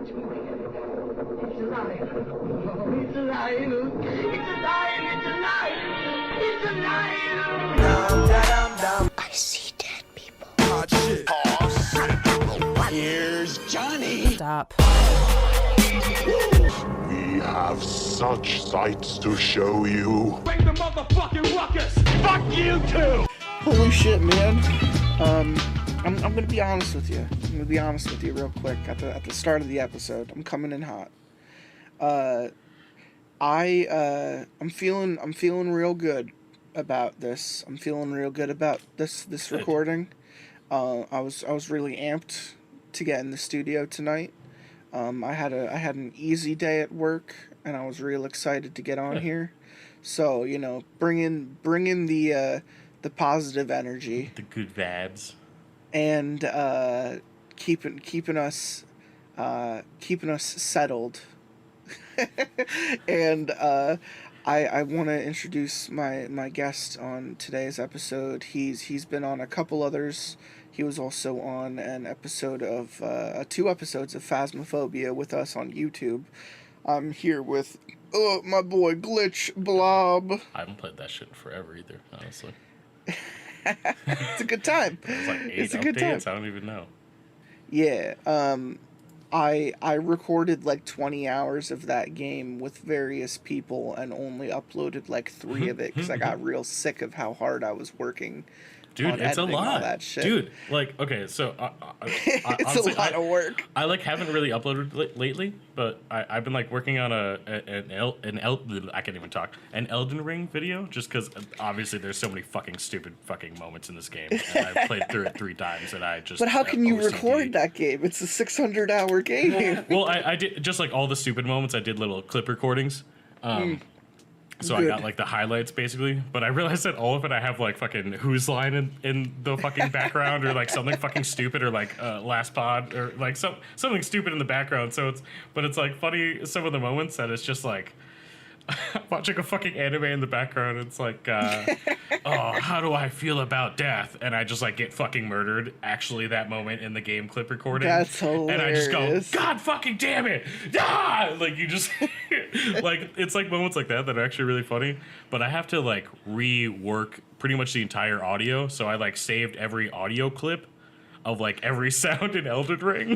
It's alive. Oh, it's alive. It's alive. It's alive. It's alive. I see dead people. Hot shit. Here's Johnny. Stop. We have such sights to show you. Bring the motherfucking ruckus. Fuck you too! Holy shit, man. I'm gonna be honest with you. I'm gonna be honest with you real quick at the start of the episode. I'm coming in hot. I'm feeling real good about this. I'm feeling real good about this recording. I was really amped to get in the studio tonight. I had an easy day at work, and I was real excited to get on here. So, you know, bring in the positive energy, the good vibes, and keeping us settled. And I want to introduce my guest on today's episode. He's been on a couple others. He was also on an episode of 2 episodes of Phasmophobia with us on YouTube. I'm here with my boy Glitch Blob. I haven't played that shit in forever either, honestly. It's a good time. It's like 8 it's a updates. good time. I don't even know. Yeah. I recorded like 20 hours of that game with various people and only uploaded like 3 of it because I got real sick of how hard I was working. Dude, it's a lot. All that shit. Dude, like, okay, so it's honestly, a lot of work. I like haven't really uploaded lately, but I've been like working on I can't even talk, an Elden Ring video, just because obviously there's so many fucking stupid fucking moments in this game, and I've played through it 3 times, and I just. But how can you record that game? It's a 600-hour game. Well, I did just like all the stupid moments. I did little clip recordings. So Good. I got like the highlights basically, but I realized that all of it I have like fucking Who's Line in the fucking background, or like something fucking stupid, or like Last Pod, or like something stupid in the background. So it's like funny some of the moments that it's just like watching a fucking anime in the background. It's like, oh, how do I feel about death? And I just like get fucking murdered. Actually, that moment in the game clip recording. That's hilarious. And I just go, God fucking damn it! Ah! Like you just like it's like moments like that are actually really funny. But I have to like rework pretty much the entire audio. So I like saved every audio clip of like every sound in Elden Ring,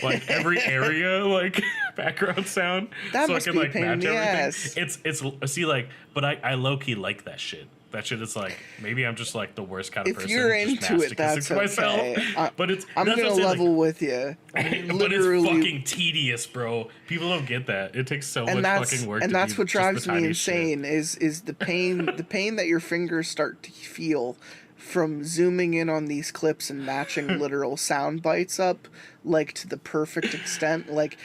like every area, like background sound, That so must I can be a like pain in match the everything. ass. It's see like, but I low key like that shit. That shit is like maybe I'm just like the worst kind of If person. you're just into it, masochistic that's to myself. okay. But I'm that's gonna what I'm saying, level with you. but it's fucking tedious, bro. People don't get that. It takes so much fucking work. And to that's do what just the drives me tiniest shit. insane is the pain that your fingers start to feel from zooming in on these clips and matching literal sound bites up like to the perfect extent. Like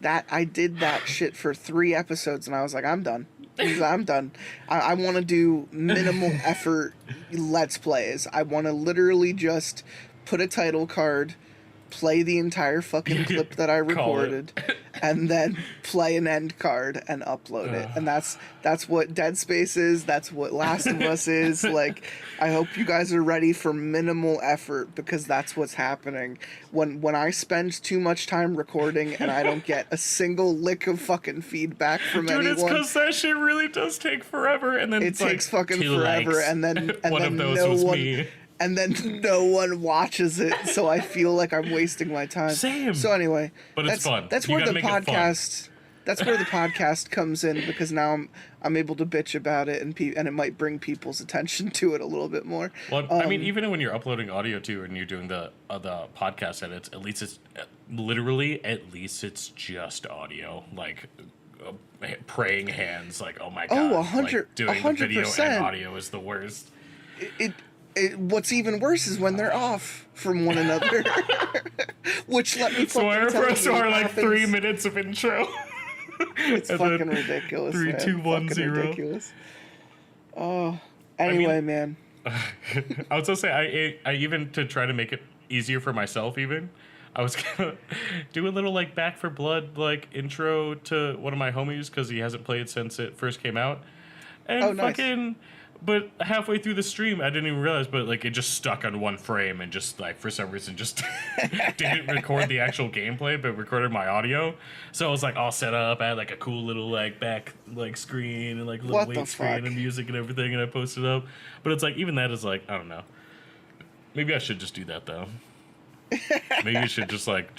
that, I did that shit for 3 episodes and I was like, I'm done. I'm done. I want to do minimal effort Let's Plays. I want to literally just put a title card, play the entire fucking clip that I recorded, and then play an end card and upload it. And that's what Dead Space is. That's what Last of Us is. Like, I hope you guys are ready for minimal effort, because that's what's happening. When I spend too much time recording and I don't get a single lick of fucking feedback from Dude, anyone. it's because that shit really does take forever, and then It it's takes like fucking 2 forever, likes. and then One then of those no was one me. and then no one watches it, so I feel like I'm wasting my time. Same. So anyway, But it's fun. That's You where the gotta make it fun. podcast. That's where the podcast comes in, because now I'm able to bitch about it, and it might bring people's attention to it a little bit more. Well, I mean, even when you're uploading audio too, and you're doing the podcast edits, at least it's just audio, like praying hands, like oh my god, 100, like, doing the video 100%. and audio is the worst. What's even worse is when they're off from one another, which let me fucking tell you, So our like happens. 3 minutes of intro. It's And fucking then ridiculous. 3, man. 2, 1, Fucking 0. ridiculous. Oh, anyway, man. I was gonna say I even, to try to make it easier for myself, even I was gonna do a little like Back for Blood like intro to one of my homies, because he hasn't played since it first came out, and Oh, nice. fucking but halfway through the stream, I didn't even realize, but like it just stuck on one frame and just like for some reason just didn't record the actual gameplay, but recorded my audio. So I was like all set up. I had like a cool little like back like screen and like little What the weight screen fuck? and music and everything, and I posted up. But it's like even that is like I don't know. Maybe I should just do that though. Maybe I should just like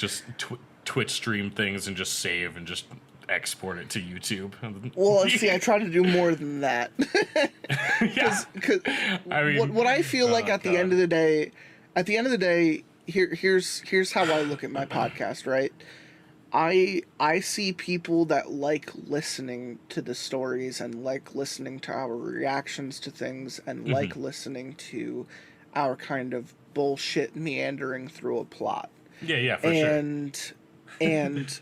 Twitch stream things and just save and just export it to YouTube. Well, see, I try to do more than that. Yeah. Because I mean, what I feel like at the God. end of the day, here's how I look at my podcast, right? I see people that like listening to the stories and like listening to our reactions to things and like listening to our kind of bullshit meandering through a plot. Yeah, for sure. And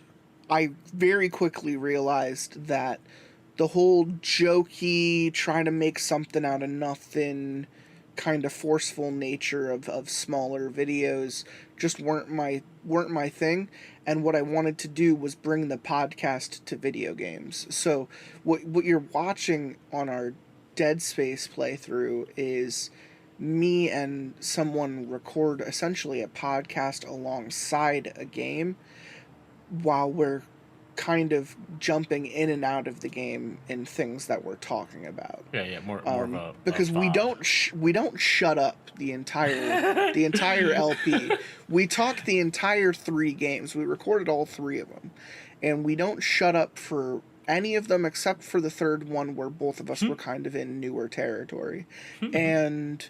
I very quickly realized that the whole jokey, trying to make something out of nothing, kind of forceful nature of smaller videos just weren't my thing. And what I wanted to do was bring the podcast to video games. So what you're watching on our Dead Space playthrough is me and someone record essentially a podcast alongside a game while we're kind of jumping in and out of the game in things that we're talking about. Yeah, more of a Because we don't shut up the entire LP. We talk the entire 3 games. We recorded all 3 of them, and we don't shut up for any of them except for the 3rd one where both of us were kind of in newer territory. And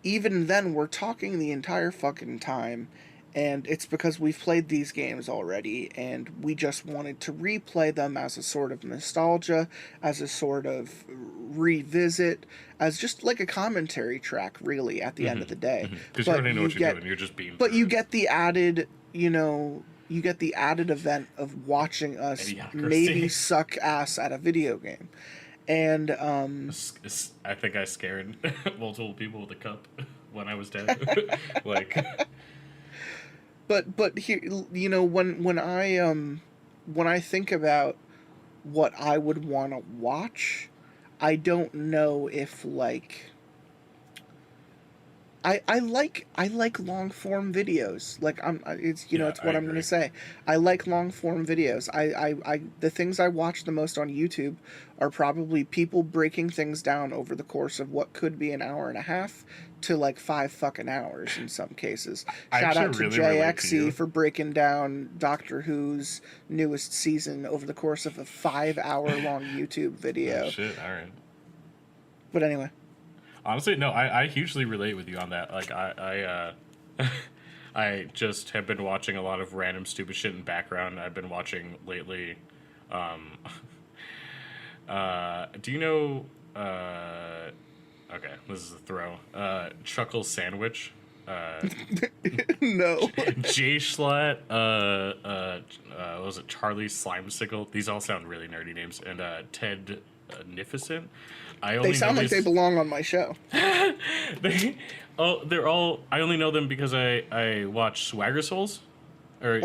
even then, we're talking the entire fucking time. And it's because we've played these games already, and we just wanted to replay them as a sort of nostalgia, as a sort of revisit, as just like a commentary track, really, at the end of the day. Because you already know what you're doing. You're just being. But you get the added, you get the added event of watching us Idiocracy. maybe suck ass at a video game. And I think I scared multiple people with a cup when I was dead. Like. But here, when I think about what I would want to watch, I don't know if like I like long form videos. Like it's it's what I'm gonna say. I like long form videos. I the things I watch the most on YouTube are probably people breaking things down over the course of what could be an hour and a half to like 5 fucking hours in some cases. Shout out to really relate to you. JXE for breaking down Doctor Who's newest season over the course of a 5-hour long YouTube video. Oh, shit, all right. But anyway. Honestly, no, I hugely relate with you on that. Like, I just have been watching a lot of random stupid shit in background. I've been watching lately. Do you know? Okay, this is a throw. Chuckle Sandwich. No. Jay Schlatt. What was it? Charlie Slimesicle. These all sound really nerdy names. And Ted Nificent. They sound like they belong on my show. They're all. I only know them because I watch Swagger Souls, or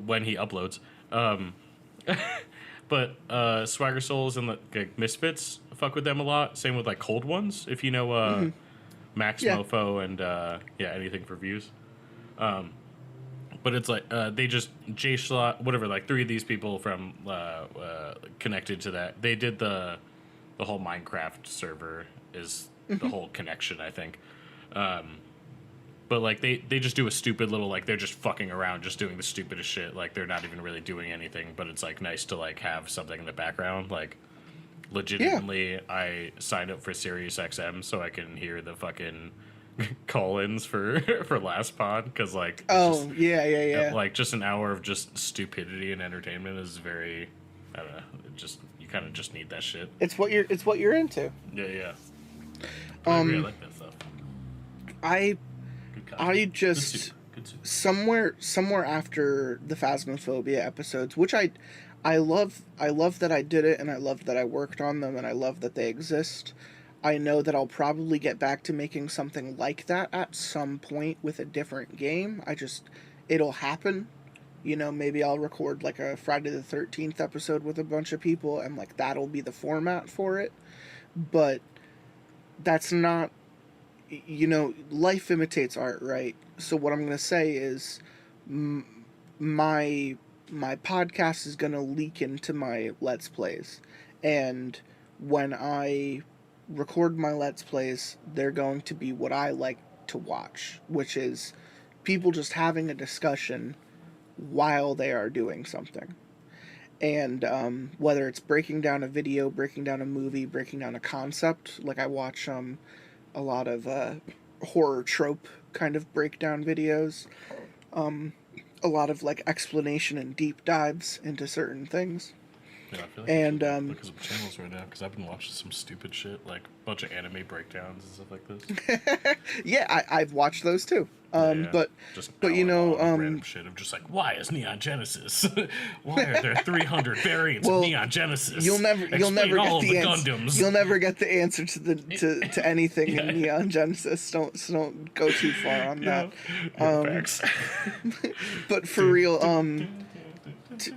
when he uploads. But Swagger Souls and like Misfits fuck with them a lot. Same with like Cold Ones, if you know Max Mofo and anything for views. But it's like they just Jay Schlatt, whatever. Like 3 of these people from connected to that. They did the whole Minecraft server is the whole connection, I think. But like they just do a stupid little like they're just fucking around, just doing the stupidest shit. Like they're not even really doing anything, but it's like nice to like have something in the background. Like legitimately, I signed up for Sirius XM so I can hear the fucking call-ins for last pod because like like just an hour of just stupidity and entertainment is very I don't know. It just you kind of just need that shit. It's what you're into. Yeah. I really like that stuff. I just Good soup. somewhere after the Phasmophobia episodes, which I love that I did it, and I love that I worked on them, and I love that they exist. I know that I'll probably get back to making something like that at some point with a different game. It'll happen. Maybe I'll record like a Friday the 13th episode with a bunch of people, and like that'll be the format for it. But that's not, life imitates art, right? So what I'm going to say is my podcast is going to leak into my Let's Plays. And when I record my Let's Plays, they're going to be what I like to watch, which is people just having a discussion while they are doing something. And whether it's breaking down a video, breaking down a movie, breaking down a concept, like I watch a lot of horror trope kind of breakdown videos, a lot of like explanation and deep dives into certain things. Yeah, I feel like and I should look at some channels right now because I've been watching some stupid shit, like a bunch of anime breakdowns and stuff like this. Yeah, I've watched those too. Yeah. But random shit of just like, why is Neon Genesis? Why are there 300 variants of Neon Genesis? You'll never get the answer. Gundams. You'll never get the answer to anything in Neon Genesis. Don't go too far on that. Facts. But for real,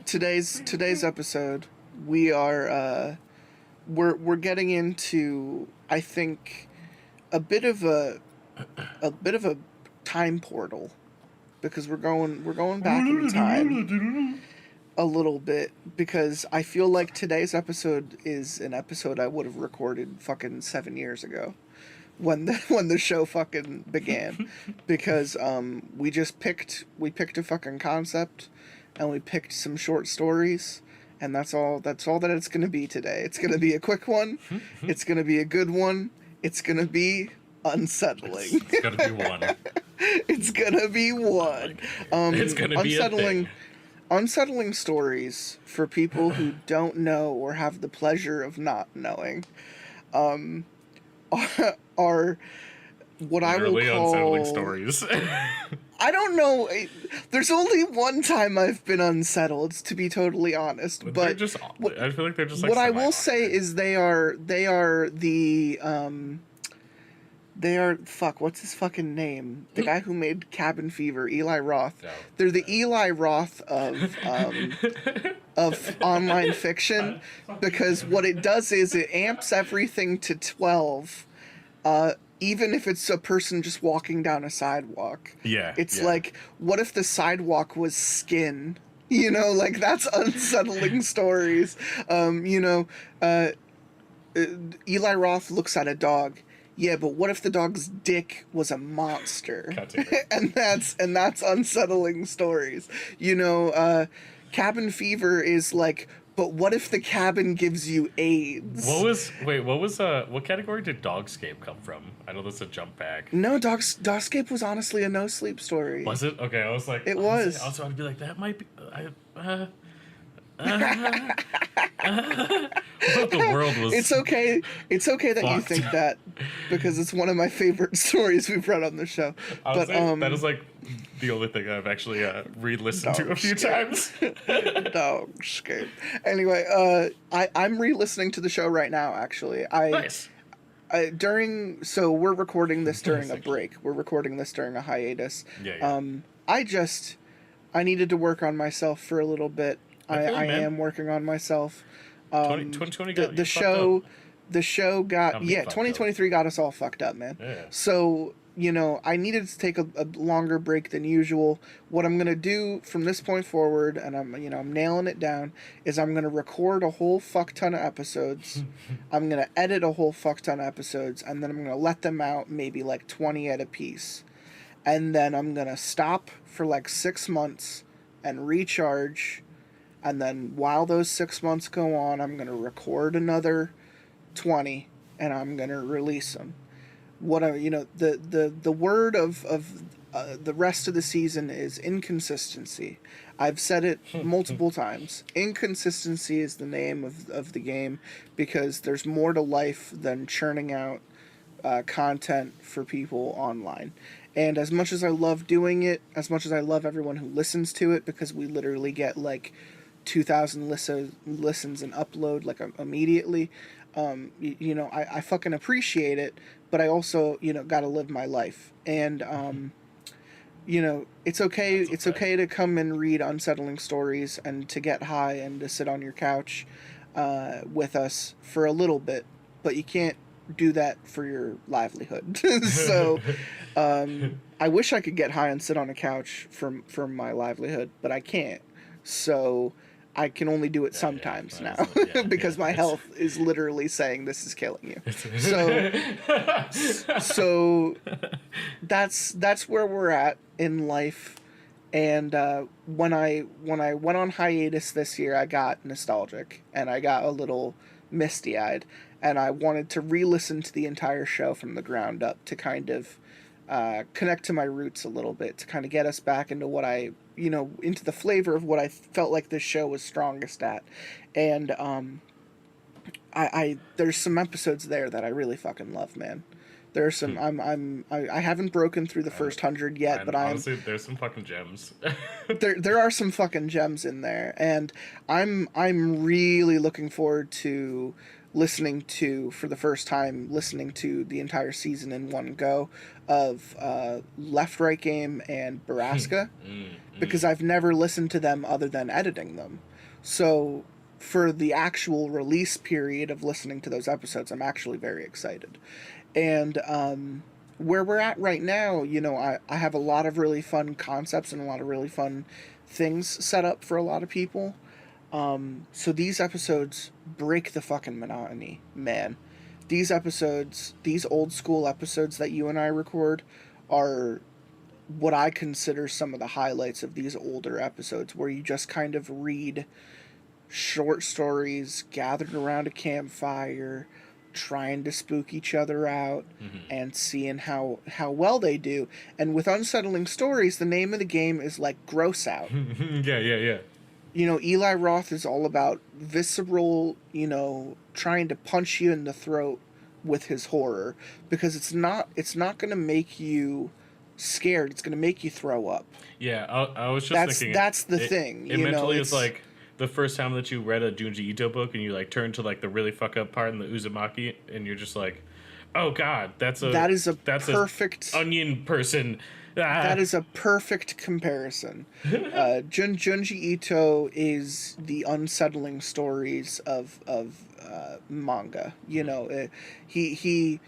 today's episode, we are we're getting into, I think, a bit of a time portal, because we're going back in time a little bit, because I feel like today's episode is an episode I would have recorded fucking 7 years ago when the show fucking began, because we picked a fucking concept and we picked some short stories, and that's all that it's going to be today. It's going to be a quick one. It's going to be a good one. It's going to be unsettling. It's going to be one. It's going to be one. It's going to be unsettling. Unsettling stories, for people who don't know or have the pleasure of not knowing, are what Literally I will call unsettling stories. I don't know. There's only one time I've been unsettled, to be totally honest. But I feel like they're just like, what I will say is they are fuck, what's his fucking name? The guy who made Cabin Fever, Eli Roth. No. They're the Eli Roth of online fiction, because what it does is it amps everything to 12. Even if it's a person just walking down a sidewalk. Yeah. It's like, what if the sidewalk was skin? Like, that's unsettling stories. Eli Roth looks at a dog. Yeah, but what if the dog's dick was a monster? and that's unsettling stories. Cabin Fever is like, but what if the cabin gives you AIDS? What category did Dogscape come from? I know that's a jump back. No, Dogscape was honestly a no sleep story. Was it? Okay, I was like, it was. Also, I'd be like, that might be. The world was. It's okay. It's okay that fucked. You think that, because it's one of my favorite stories we've read on the show. But that is like the only thing I've actually re-listened to a few times. Dogscape. Anyway, I'm re-listening to the show right now. Actually, Nice. So we're recording this during a break. We're recording this during a hiatus. Yeah. I needed to work on myself for a little bit. I am working on myself. 2020 got the show got 2023 got us all fucked up, man. Yeah. So I needed to take a longer break than usual. What I'm gonna do from this point forward, and I'm nailing it down, is I'm gonna record a whole fuck ton of episodes. I'm gonna edit a whole fuck ton of episodes, and then I'm gonna let them out, maybe like 20 at a piece, and then I'm gonna stop for like 6 months and recharge. And then while those 6 months go on, I'm going to record another 20, and I'm going to release them. The word of the rest of the season is inconsistency. I've said it multiple times. Inconsistency is the name of the game, because there's more to life than churning out content for people online. And as much as I love doing it, as much as I love everyone who listens to it, because we literally get like 2,000 listens and upload like immediately. I fucking appreciate it, but I also gotta live my life, and it's okay. It's okay to come and read unsettling stories and to get high and to sit on your couch with us for a little bit, but you can't do that for your livelihood. So I wish I could get high and sit on a couch for my livelihood, but I can't. So I can only do it sometimes now because my health is literally saying this is killing you. So that's where we're at in life. And when I went on hiatus this year, I got nostalgic and I got a little misty-eyed, and I wanted to re-listen to the entire show from the ground up to kind of connect to my roots a little bit, to kind of get us back into what into the flavor of what I felt like this show was strongest at. And I there's some episodes there that I really fucking love, man. There are some. I haven't broken through the first 100 yet, but honestly, there's some fucking gems. there are some fucking gems in there, and I'm really looking forward to listening to the entire season in one go of Left Right Game and Baraska, because I've never listened to them other than editing them. So for the actual release period of listening to those episodes, I'm actually very excited. And where we're at right now, I have a lot of really fun concepts and a lot of really fun things set up for a lot of people. So these episodes break the fucking monotony, man. These old school episodes that you and I record are what I consider some of the highlights of these older episodes, where you just kind of read short stories gathered around a campfire, trying to spook each other out, and seeing how well they do. And with Unsettling Stories, the name of the game is like gross out. Yeah. Eli Roth is all about visceral, trying to punch you in the throat with his horror, because it's not going to make you scared, it's going to make you throw up. Yeah, I was just thinking that's the thing. It mentally is like the first time that you read a Junji Ito book and you like turn to like the really fuck up part in the Uzumaki and you're just like, oh god, that's a perfect onion person. That is a perfect comparison. Junji Ito is the Unsettling Stories of manga. He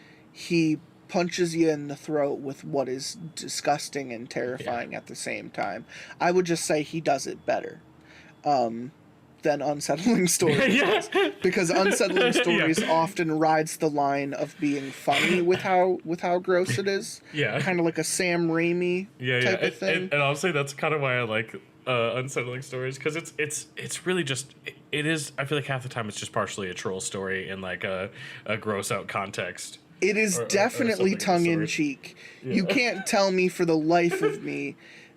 punches you in the throat with what is disgusting and terrifying at the same time. I would just say he does it better than Unsettling Stories does. Because Unsettling Stories often rides the line of being funny with how gross it is. Yeah. Kind of like a Sam Raimi type of thing. And honestly, that's kind of why I like Unsettling Stories, because it's really just, it is, I feel like half the time it's just partially a troll story in like a gross out context. It is definitely tongue-in-cheek. Yeah. You can't tell me for the life of me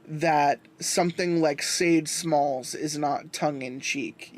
that something like Sage Smalls is not tongue-in-cheek.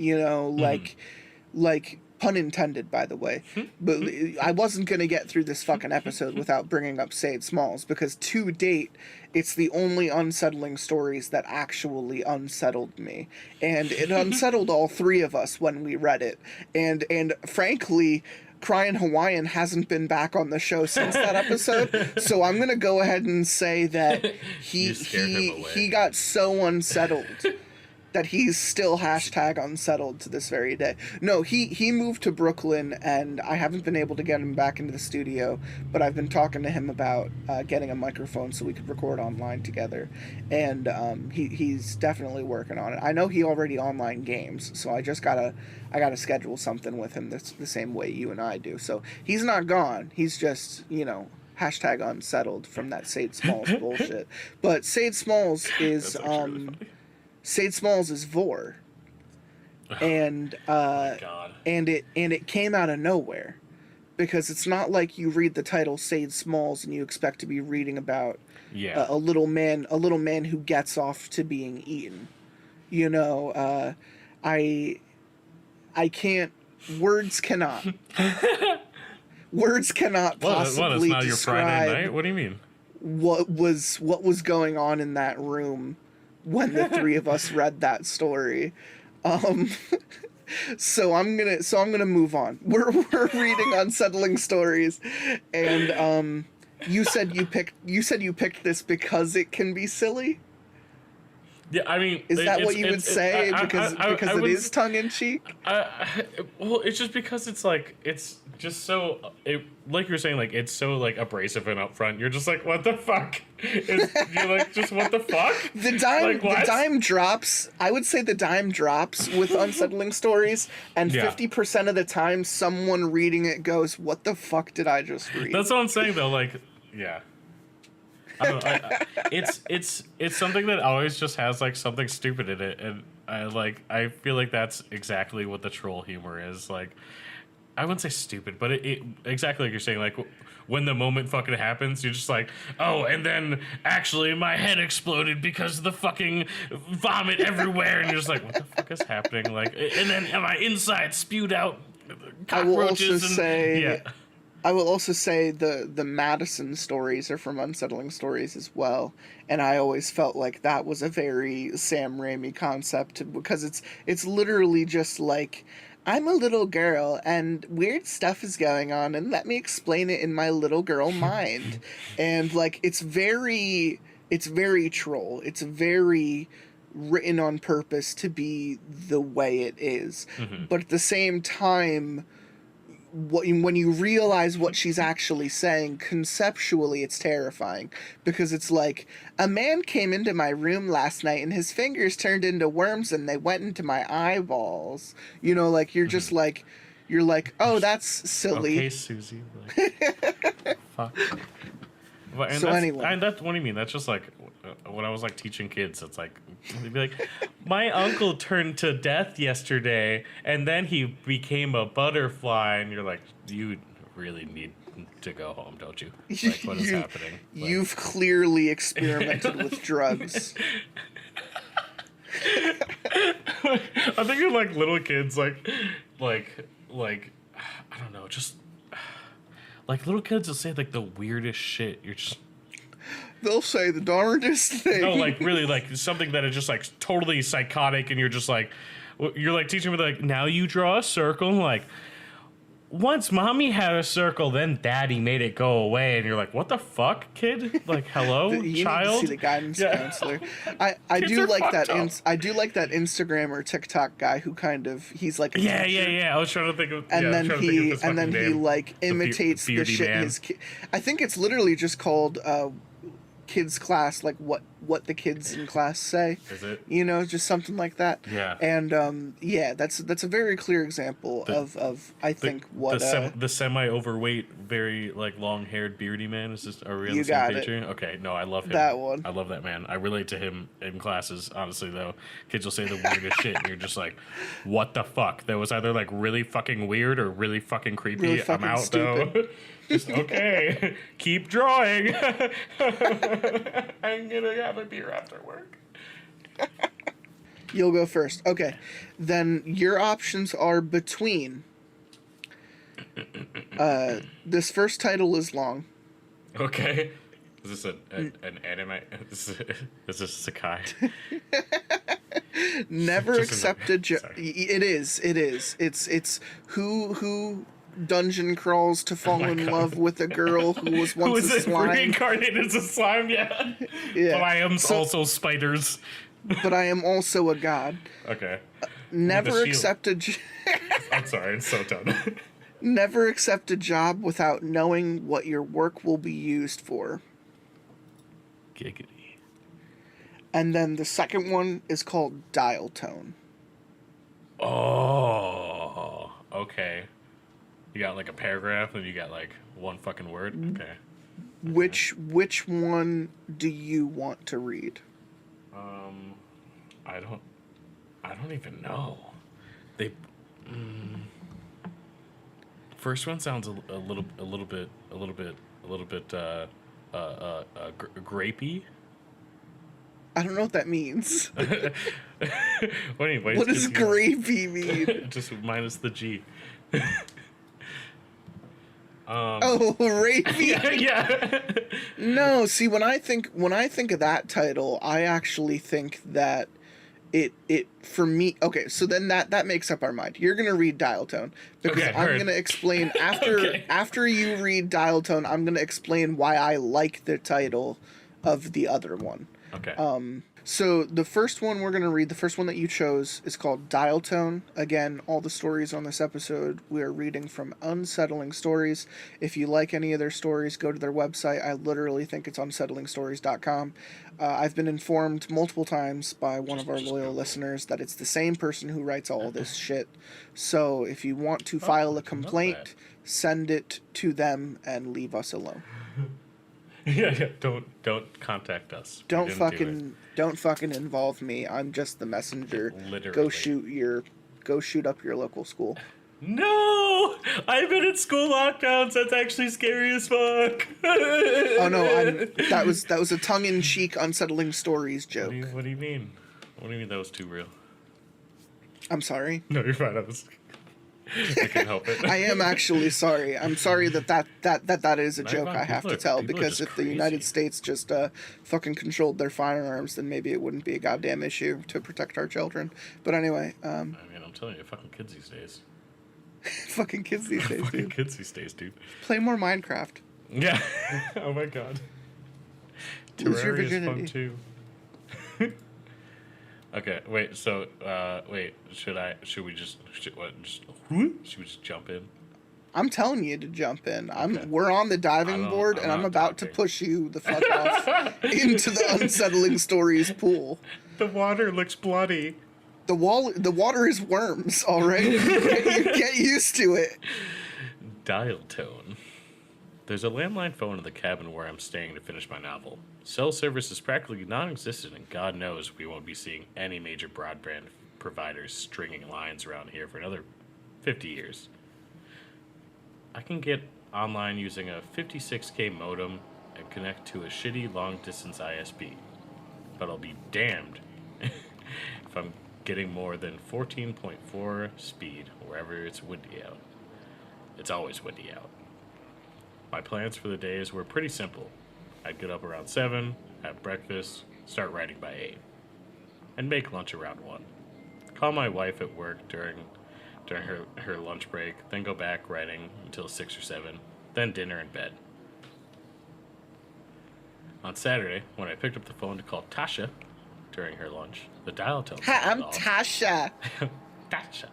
Like pun intended, by the way. But I wasn't going to get through this fucking episode without bringing up Sage Smalls, because to date, it's the only Unsettling Stories that actually unsettled me. And it unsettled all three of us when we read it. And frankly, Crying Hawaiian hasn't been back on the show since that episode, so I'm gonna go ahead and say that he got so unsettled that he's still #unsettled to this very day. No, he moved to Brooklyn, and I haven't been able to get him back into the studio, but I've been talking to him about getting a microphone so we could record online together, and he's definitely working on it. I know he already online games, so I gotta schedule something with him that's the same way you and I do. So he's not gone. He's just, #unsettled from that Sage Smalls bullshit. But Sage Smalls is Sage Smalls is Vor. And and it came out of nowhere. Because it's not like you read the title Sage Smalls and you expect to be reading about a little man who gets off to being eaten. I can't. Words cannot possibly it's not your Friday night? describe What do you mean? what was going on in that room when the three of us read that story. So I'm gonna move on. We're reading Unsettling Stories, and you said you picked this because it can be silly. Yeah, I mean, is that what you would say? Because it is tongue in cheek. Well, it's just because it's like just so like you were saying, like it's so like abrasive and upfront. You're just like, what the fuck? You're like, just what the fuck? The dime, Like, what? the dime drops. I would say the dime drops with Unsettling Stories, and Yeah. 50% of the time, someone reading it goes, "What the fuck did I just read?" That's what I'm saying though. Like, yeah. I don't know. It's something that always just has like something stupid in it, and I feel like that's exactly what the troll humor is. Like, I wouldn't say stupid, but it exactly like you're saying. Like, when the moment fucking happens, you're just like, oh, and then actually my head exploded because of the fucking vomit everywhere, and you're just like, what the fuck is happening? Like, and then my inside spewed out I will cockroaches. also say. Yeah. I will also say the Madison stories are from Unsettling Stories as well, and I always felt like that was a very Sam Raimi concept because it's literally just like, I'm a little girl and weird stuff is going on and let me explain it in my little girl mind. And like it's very troll. It's very written on purpose to be the way it is. Mm-hmm. But at the same time, when you realize what she's actually saying, conceptually it's terrifying, because it's like, a man came into my room last night and his fingers turned into worms and they went into my eyeballs. You know, like you're just like, you're like, oh, that's silly. Okay, Susie. Like, fuck. But, and So that's, anyway. and that's what do you mean? That's just like when I was like teaching kids. It's like they'd be like, my uncle turned to death yesterday, and then he became a butterfly, and you're like, you really need to go home, don't you? Like, what is happening? Like, You've clearly experimented with drugs. I'm thinking like little kids, like I don't know, just like little kids will say like the weirdest shit. You're just They'll say the darndest thing. no, like really, like something that is just like totally psychotic, and you're just like, you're like teaching them like, now you draw a circle, and like, once mommy had a circle, then daddy made it go away, and you're like, what the fuck, kid? Like, hello, You child. need to see the guidance counselor. I Kids do are like that. fucked up. I do like that Instagram or TikTok guy who kind of he's like a Yeah. teacher, I was trying to think of. and yeah, I was then trying to think of he his and then fucking he name. like imitates the Beardy shit man. his kid. I think it's literally just called kids class, like what the kids in class say. Is it? You know, just something like that. Yeah. And yeah, that's a very clear example of I think what the semi-overweight, very like long-haired, beardy man is just. Are we on You the same got page it. here? Okay, no, I love him. That one. I love that man. I relate to him in classes. Honestly, though, kids will say the weirdest shit, and you're just like, "What the fuck?" That was either like really fucking weird or really fucking creepy. Really I'm fucking out stupid. though. Just okay. Keep drawing. I'm gonna have a beer after work. You'll go first. Okay. Then your options are between. This first title is long. Okay. Is this an anime? Is this Sakai? Never Just accepted. sorry. It is. It's who dungeon crawls to fall in God. love with a girl who was Who once is a it slime. reincarnated as a slime? Yeah. Yeah. But I am So- also spiders. But I am also a god. Okay. Never shield. accepted. I'm sorry, it's so done. Never accept a job without knowing what your work will be used for. Giggity. And then the second one is called dial tone. Oh, okay. You got like a paragraph and you got like one fucking word? Okay. Which one do you want to read? I don't even know. They first one sounds a little bit grapey. I don't know what that means. Well, anyways, What does just- gravy mean? Just minus the G. Oh, rapey. Yeah. No, see, when I think of that title, I actually think that it for me. Okay, so then that makes up our mind. You're gonna read dial tone because Okay, I'm heard. gonna explain after Okay. after you read dial tone. I'm gonna explain why I like the title of the other one. Okay. So the first one we're going to read, the first one that you chose, is called Dial Tone. Again, all the stories on this episode we are reading from Unsettling Stories. If you like any of their stories, go to their website. I literally think it's unsettlingstories.com. I've been informed multiple times by one of our loyal listeners that it's the same person who writes all this shit. So if you want to file a complaint, send it to them and leave us alone. Yeah. Don't contact us. Don't fucking involve me. I'm just the messenger. Literally. Go shoot up your local school. No! I've been in school lockdowns. That's actually scary as fuck. Oh no, that was a tongue-in-cheek Unsettling Stories joke. What do you mean? What do you mean that was too real? I'm sorry. No, you're fine. I can't help it. I am actually sorry. I'm sorry that is a joke I have to tell, because if the United States just fucking controlled their firearms, then maybe it wouldn't be a goddamn issue to protect our children. But anyway, I mean, I'm telling you, fucking kids these days. Fucking kids these days, Fucking dude. kids these days, dude. Play more Minecraft. Yeah. Oh my god. Lose your Terraria is virginity. fun too. Okay, wait. So, should we just jump in? I'm telling you to jump in. We're on the diving board, and I'm about to push you the fuck off into the Unsettling Stories pool. The water looks bloody. The water is worms, all right? Get used to it. Dial tone. There's a landline phone in the cabin where I'm staying to finish my novel. Cell service is practically non-existent, and God knows we won't be seeing any major broadband providers stringing lines around here for another 50 years. I can get online using a 56K modem and connect to a shitty long-distance ISP. But I'll be damned if I'm getting more than 14.4 speed wherever it's windy out. It's always windy out. My plans for the days were pretty simple. I'd get up around 7, have breakfast, start writing by 8, and make lunch around 1. Call my wife at work during her lunch break, then go back writing until 6 or 7, then dinner and bed. On Saturday, when I picked up the phone to call Tasha during her lunch, the dial tone Hi, I'm sounded off. Tasha. Tasha.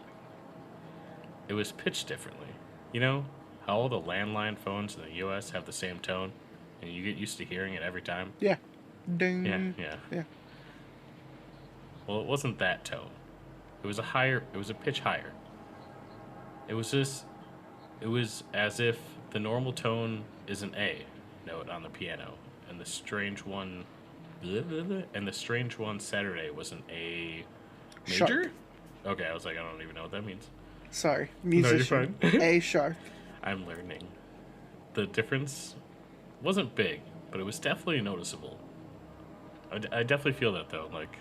It was pitched differently. You know how all the landline phones in the U.S. have the same tone, and you get used to hearing it every time? Yeah. Ding. Yeah. Well, it wasn't that tone. It was a pitch higher. It was as if the normal tone is an A note on the piano, and the strange one Saturday was an A major? Sharp. Okay, I was like, I don't even know what that means. Sorry. Musician. No, you're fine. A sharp. I'm learning. The difference wasn't big, but it was definitely noticeable. I definitely feel that though. Like,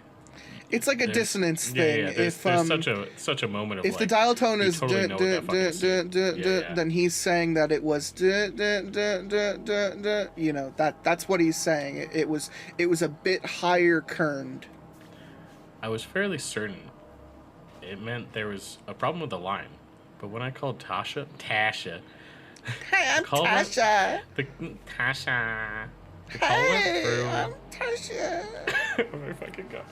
It's like a dissonance thing. There's such a moment of if like, the dial tone you is totally know what that fucking is. then he's saying that it was you know, that's what he's saying. It was a bit higher kerned. I was fairly certain it meant there was a problem with the line, but when I called Tasha, Hey, I'm call Tasha. Tasha. The call Hey, went through. I'm Tasha. Oh my fucking god.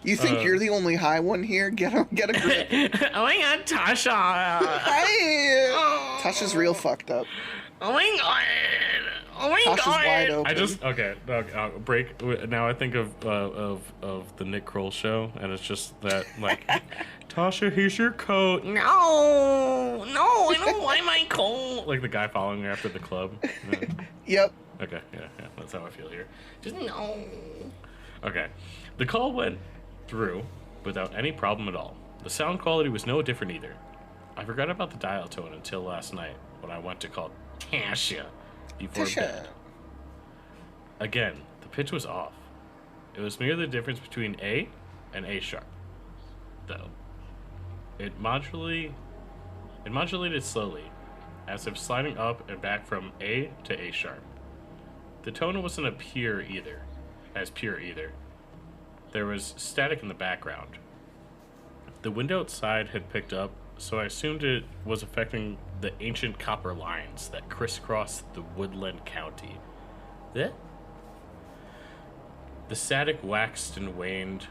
You think you're the only high one here? Get a grip. Oh my god, Tasha. Hey, Tasha's real fucked up. Oh my god. Oh my Tasha's wide open. I just break. Now I think of the Nick Kroll show, and it's just that like, Tasha, here's your coat. No, I don't want my coat. Like the guy following her after the club. Yeah. Yep. Okay, yeah, that's how I feel here. Just no. Okay, the call went through without any problem at all. The sound quality was no different either. I forgot about the dial tone until last night when I went to call Tasha before bed. Again, the pitch was off. It was merely the difference between A and A sharp, though. It modulated slowly, as if sliding up and back from A to A sharp. The tone wasn't pure either. There was static in the background. The window outside had picked up, so I assumed it was affecting the ancient copper lines that crisscrossed the woodland county. Yeah? The static waxed and waned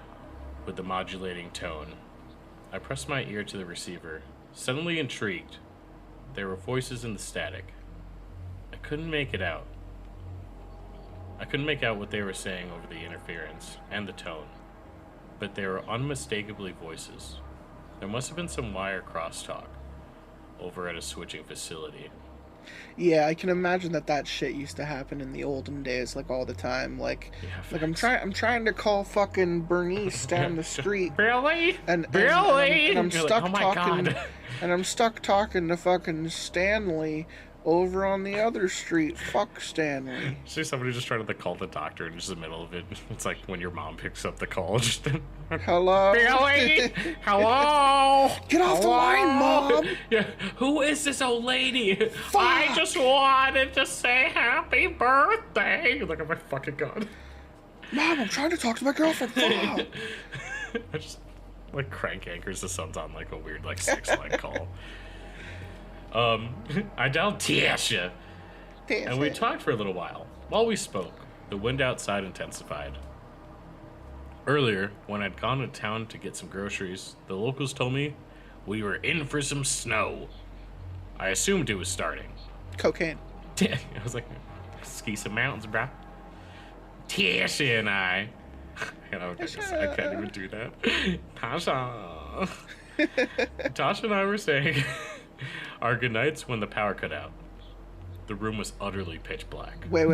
with the modulating tone. I pressed my ear to the receiver, suddenly intrigued. There were voices in the static. I couldn't make it out. I couldn't make out what they were saying over the interference and the tone, but they were unmistakably voices. There must have been some wire crosstalk over at a switching facility. Yeah, I can imagine that shit used to happen in the olden days, like all the time. Like, Yeah, I'm trying to call fucking Bernice down the street, Really? and Really? I'm You're like, stuck "Oh my talking, God." and I'm stuck talking to fucking Stanley over on the other street. Fuck Stanley. See somebody just trying to call the doctor in just the middle of it. It's like when your mom picks up the call. Just Hello. Really? Hello? Get off the line, Mom. Yeah. Who is this old lady? I just wanted to say happy birthday. You're like, oh my fucking God. Mom, I'm trying to talk to my girlfriend. Fuck. I just like crank anchors the son's on like a weird like 6-line call. I dialed Tasha, and we talked for a little while. While we spoke, the wind outside intensified. Earlier, when I'd gone to town to get some groceries, the locals told me we were in for some snow. I assumed it was starting. Cocaine. I was like, ski some mountains, bruh. Tasha and I. You know, I can't even do that. Tasha. Tasha and I were saying our goodnights when the power cut out. The room was utterly pitch black. Wait.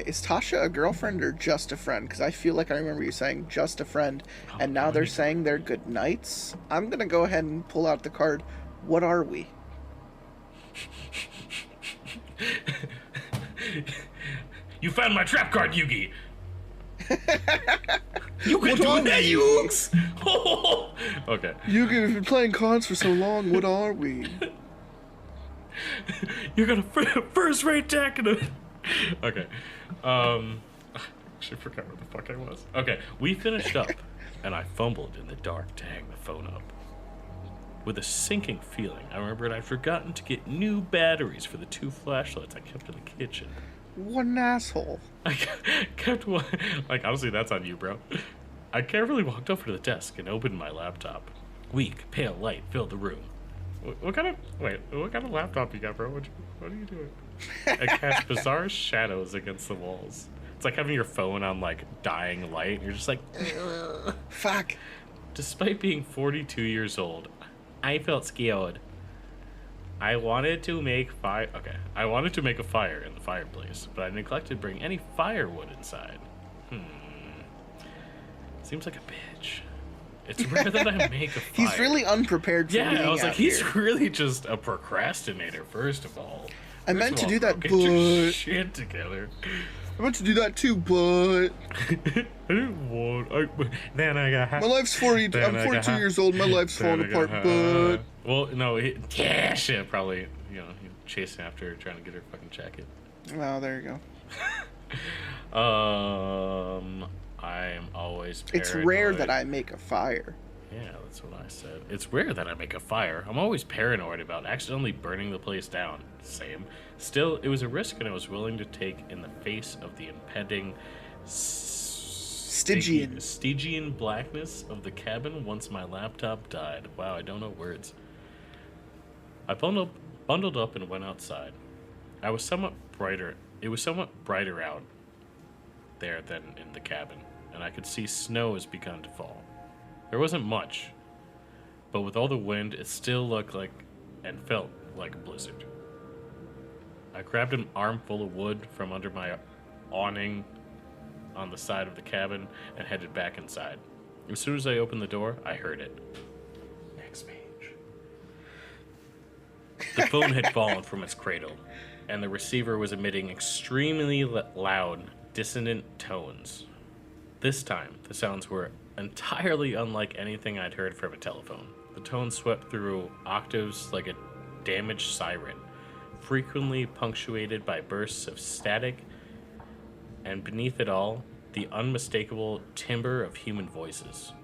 Is Tasha a girlfriend or just a friend? Because I feel like I remember you saying just a friend, and now they're saying they're good nights. I'm going to go ahead and pull out the card. What are we? You found my trap card, Yugi! You can What do are that, we? Yugs! Okay. Yugi, we've been playing cards for so long. What are we? You got a first-rate deck and a... Okay. Actually forgot where the fuck I was. Okay, we finished up, and I fumbled in the dark to hang the phone up. With a sinking feeling, I remembered I'd forgotten to get new batteries for the 2 flashlights I kept in the kitchen. What an asshole. I kept one... Like, honestly, that's on you, bro. I carefully walked over to the desk and opened my laptop. Weak, pale light filled the room. What kind of laptop you got, bro? What are you doing? It cast bizarre shadows against the walls. It's like having your phone on, like, dying light. And you're just like... Ugh. Fuck. Despite being 42 years old, I felt scared. I wanted to make a fire in the fireplace, but I neglected to bring any firewood inside. Seems like a bitch. It's rare that I make a fire. He's really unprepared for being I was like, out he's here. really just a procrastinator, first of all. I meant to do that, Get your but... shit together. I meant to do that too, but... I didn't want... Then I got... My life's 40... I'm 42 years old, my life's falling apart, but... Well, no, Tasha probably, chasing after her, trying to get her fucking jacket. Oh, there you go. I'm always paranoid. It's rare that I make a fire. Yeah, that's what I said. It's rare that I make a fire. I'm always paranoid about accidentally burning the place down. Same. Still, it was a risk and I was willing to take in the face of the impending Stygian blackness of the cabin once my laptop died. Wow, I don't know words. I bundled up and went outside. It was somewhat brighter out there than in the cabin, and I could see snow has begun to fall. There wasn't much, but with all the wind, it still looked like and felt like a blizzard. I grabbed an armful of wood from under my awning on the side of the cabin and headed back inside. As soon as I opened the door, I heard it. Next page. The phone had fallen from its cradle, and the receiver was emitting extremely loud, dissonant tones. This time, the sounds were entirely unlike anything I'd heard from a telephone. The tones swept through octaves like a damaged siren, frequently punctuated by bursts of static, and beneath it all, the unmistakable timbre of human voices.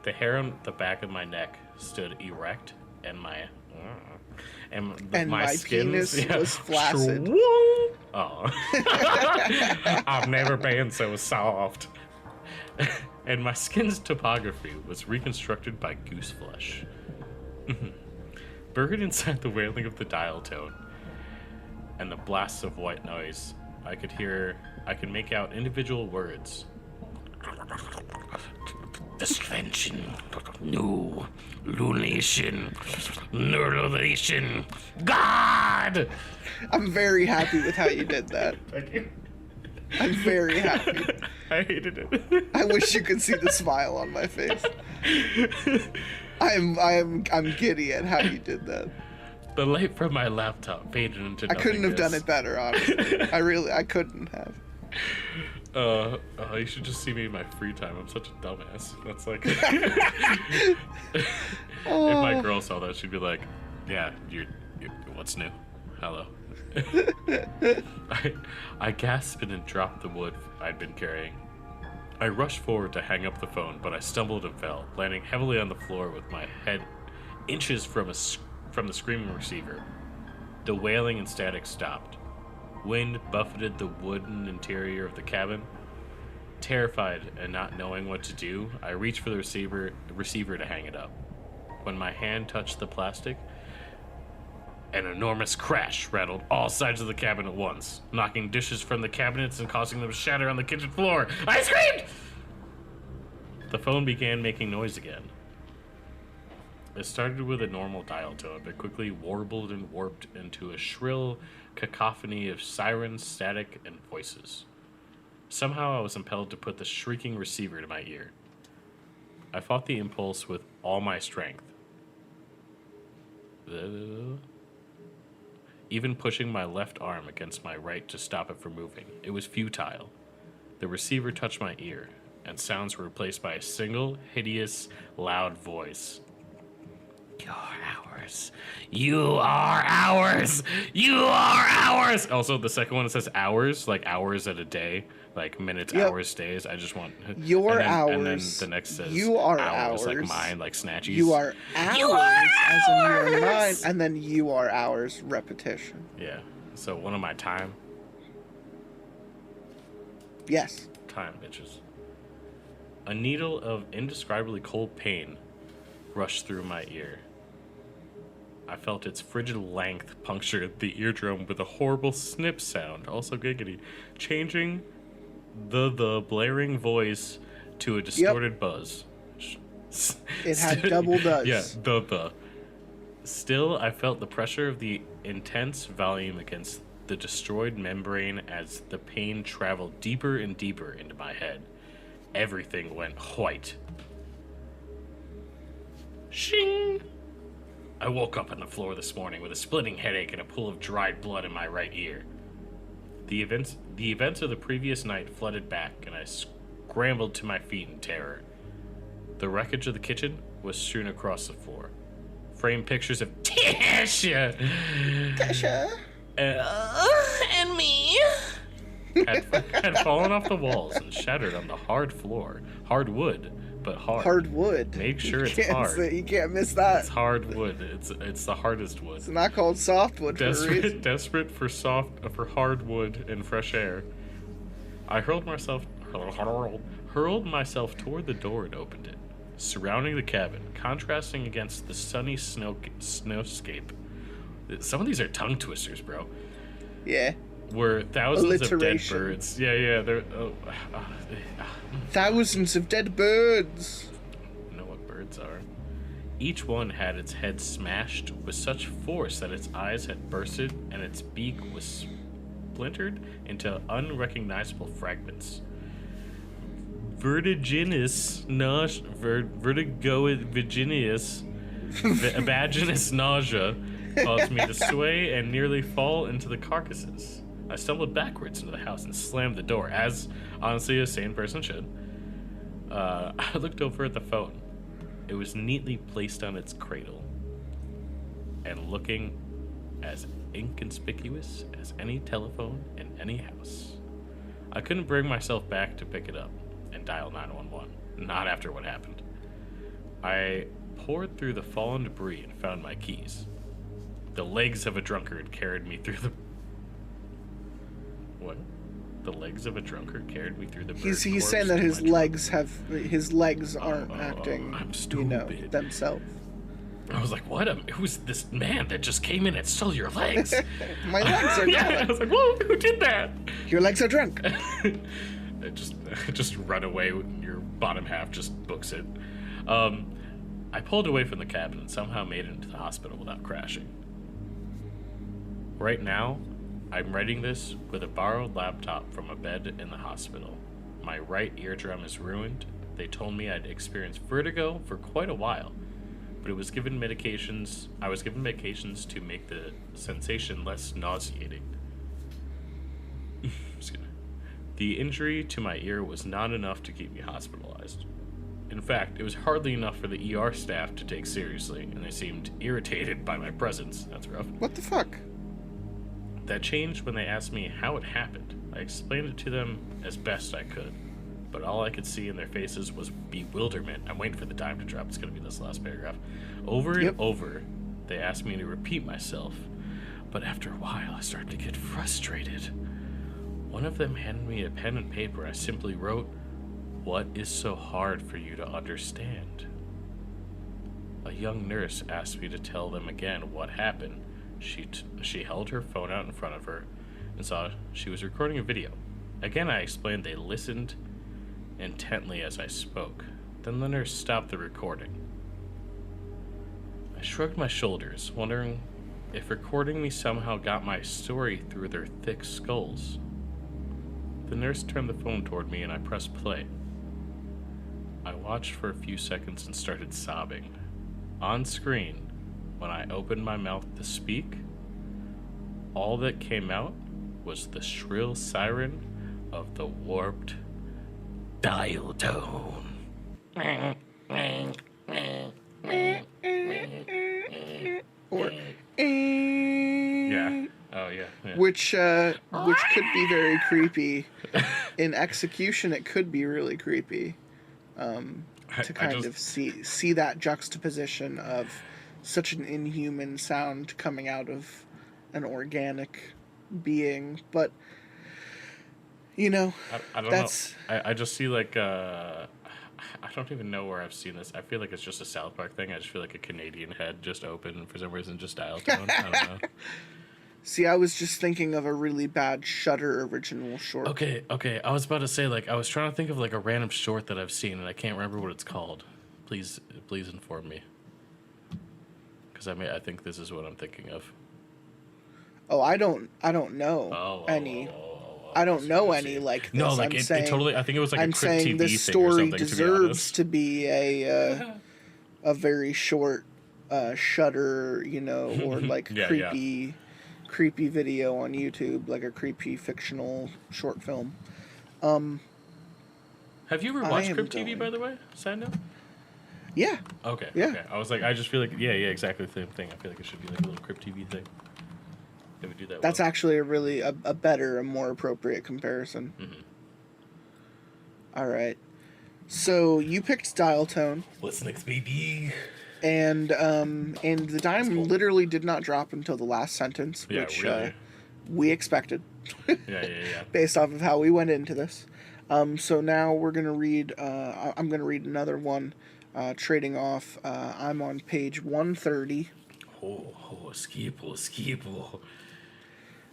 The hair on the back of my neck stood erect, and my And my skins, penis was flaccid. Oh. I've never been so soft. And my skin's topography was reconstructed by goose flesh. Buried inside the wailing of the dial tone and the blasts of white noise, I could make out individual words. Distension, new, lunation, neurulation, God! I'm very happy with how you did that. Thank you. I'm very happy. I hated it. I wish you could see the smile on my face. I'm giddy at how you did that. The light from my laptop faded into I nothingness. couldn't have done it better, honestly. I couldn't have. You should just see me in my free time. I'm such a dumbass. That's like, if my girl saw that, she'd be like, "Yeah, you're what's new? Hello." I gasped and dropped the wood I'd been carrying. I rushed forward to hang up the phone, but I stumbled and fell, landing heavily on the floor with my head inches from the screaming receiver. The wailing and static stopped. Wind buffeted the wooden interior of the cabin. Terrified and not knowing what to do, I reached for the receiver to hang it up. When my hand touched the plastic, an enormous crash rattled all sides of the cabin at once, knocking dishes from the cabinets and causing them to shatter on the kitchen floor. I screamed! The phone began making noise again. It started with a normal dial tone, but quickly warbled and warped into a shrill cacophony of sirens, static, and voices. Somehow I was impelled to put the shrieking receiver to my ear. I fought the impulse with all my strength. Even pushing my left arm against my right to stop it from moving. It was futile. The receiver touched my ear, and sounds were replaced by a single, hideous, loud voice. You're ours. You are ours. You are ours. Also, the second one, it says hours, like hours at a day, like minutes, hours, days. I just want your hours. And then the next says you are hours, ours. like mine, like snatchies. You are ours, you are as in you are mine, ours. and then you are ours. Repetition. Yeah. So one of my time, Yes. bitches. A needle of indescribably cold pain rushed through my ear. I felt its frigid length puncture the eardrum with a horrible snip sound, also giggity, changing the blaring voice to a distorted buzz. It had double does. Yeah, the. Still, I felt the pressure of the intense volume against the destroyed membrane as the pain traveled deeper and deeper into my head. Everything went white. Shing! I woke up on the floor this morning with a splitting headache and a pool of dried blood in my right ear. The events of the previous night flooded back, and I scrambled to my feet in terror. The wreckage of the kitchen was strewn across the floor. Framed pictures of Tasha and me had fallen off the walls and shattered on the hard floor. Hard wood, but hard. Hard wood. Make sure it's hard. You can't miss that. It's hard wood. It's the hardest wood. It's not called softwood for a reason. Desperate for hard wood and fresh air. I hurled myself toward the door and opened it, surrounding the cabin, contrasting against the sunny snowscape. Some of these are tongue twisters, bro. Yeah. Were thousands of dead Alliteration. birds. Yeah, they're Thousands of dead birds. I know what birds are. Each one had its head smashed with such force that its eyes had bursted and its beak was splintered into unrecognizable fragments. Vertiginous nausea caused me to sway and nearly fall into the carcasses. I stumbled backwards into the house and slammed the door, as honestly a sane person should. I looked over at the phone. It was neatly placed on its cradle and looking as inconspicuous as any telephone in any house. I couldn't bring myself back to pick it up and dial 911. Not after what happened. I poured through the fallen debris and found my keys. The legs of a drunkard carried me through the... What? The legs of a drunkard carried me through the... He's saying that his legs aren't acting, I'm themselves. I was like, what? Who's this man that just came in and stole your legs? My legs are Yeah, gone. I was like, whoa, who did that? Your legs are drunk. just run away. Your bottom half just books it. I pulled away from the cabin and somehow made it into the hospital without crashing. Right now, I'm writing this with a borrowed laptop from a bed in the hospital. My right eardrum is ruined. They told me I'd experienced vertigo for quite a while, but I was given medications to make the sensation less nauseating. Excuse me. The injury to my ear was not enough to keep me hospitalized. In fact, it was hardly enough for the ER staff to take seriously, and they seemed irritated by my presence. That's rough. What the fuck? That changed when they asked me how it happened. I explained it to them as best I could, but all I could see in their faces was bewilderment. I'm waiting for the dime to drop. It's going to be this last paragraph. Over and over, they asked me to repeat myself, but after a while, I started to get frustrated. One of them handed me a pen and paper. I simply wrote, "What is so hard for you to understand?" A young nurse asked me to tell them again what happened. She held her phone out in front of her and saw she was recording a video. Again, I explained. They listened intently as I spoke. Then the nurse stopped the recording. I shrugged my shoulders, wondering if recording me somehow got my story through their thick skulls. The nurse turned the phone toward me and I pressed play. I watched for a few seconds and started sobbing. On screen, when I opened my mouth to speak, all that came out was the shrill siren of the warped dial tone. Or Yeah. Oh, yeah. which could be very creepy. In execution, it could be really creepy. To kind of see that juxtaposition of such an inhuman sound coming out of an organic being, but you know, I don't that's know. I just see like I don't even know where I've seen this. I feel like it's just a South Park thing. I just feel like a Canadian head just opened for some reason, just dial tone. I don't know. See, I was just thinking of a really bad Shudder original short. Okay. I was about to say, like, I was trying to think of like a random short that I've seen, and I can't remember what it's called. Please inform me, because I think this is what I'm thinking of. Oh, I don't know any. I don't know any like this. No, like it totally. I think it was like I'm a Crypt saying TV this thing or story something. deserves to be a very short Shudder, or like creepy video on YouTube, like a creepy fictional short film. Have you ever watched Crypt TV, by the way? Side note. Yeah. Okay. Yeah. Okay. I was like, I just feel like, yeah, exactly the same thing. I feel like it should be like a little Crypt TV thing. They would do that. That's actually a really a better, a more appropriate comparison. Mm-hmm. All right. So you picked dial tone. What's next, baby? And the dime literally did not drop until the last sentence, which really. We expected. Yeah. Based off of how we went into this. So now we're gonna read. I'm gonna read another one. Trading off. I'm on page 130. Skipo.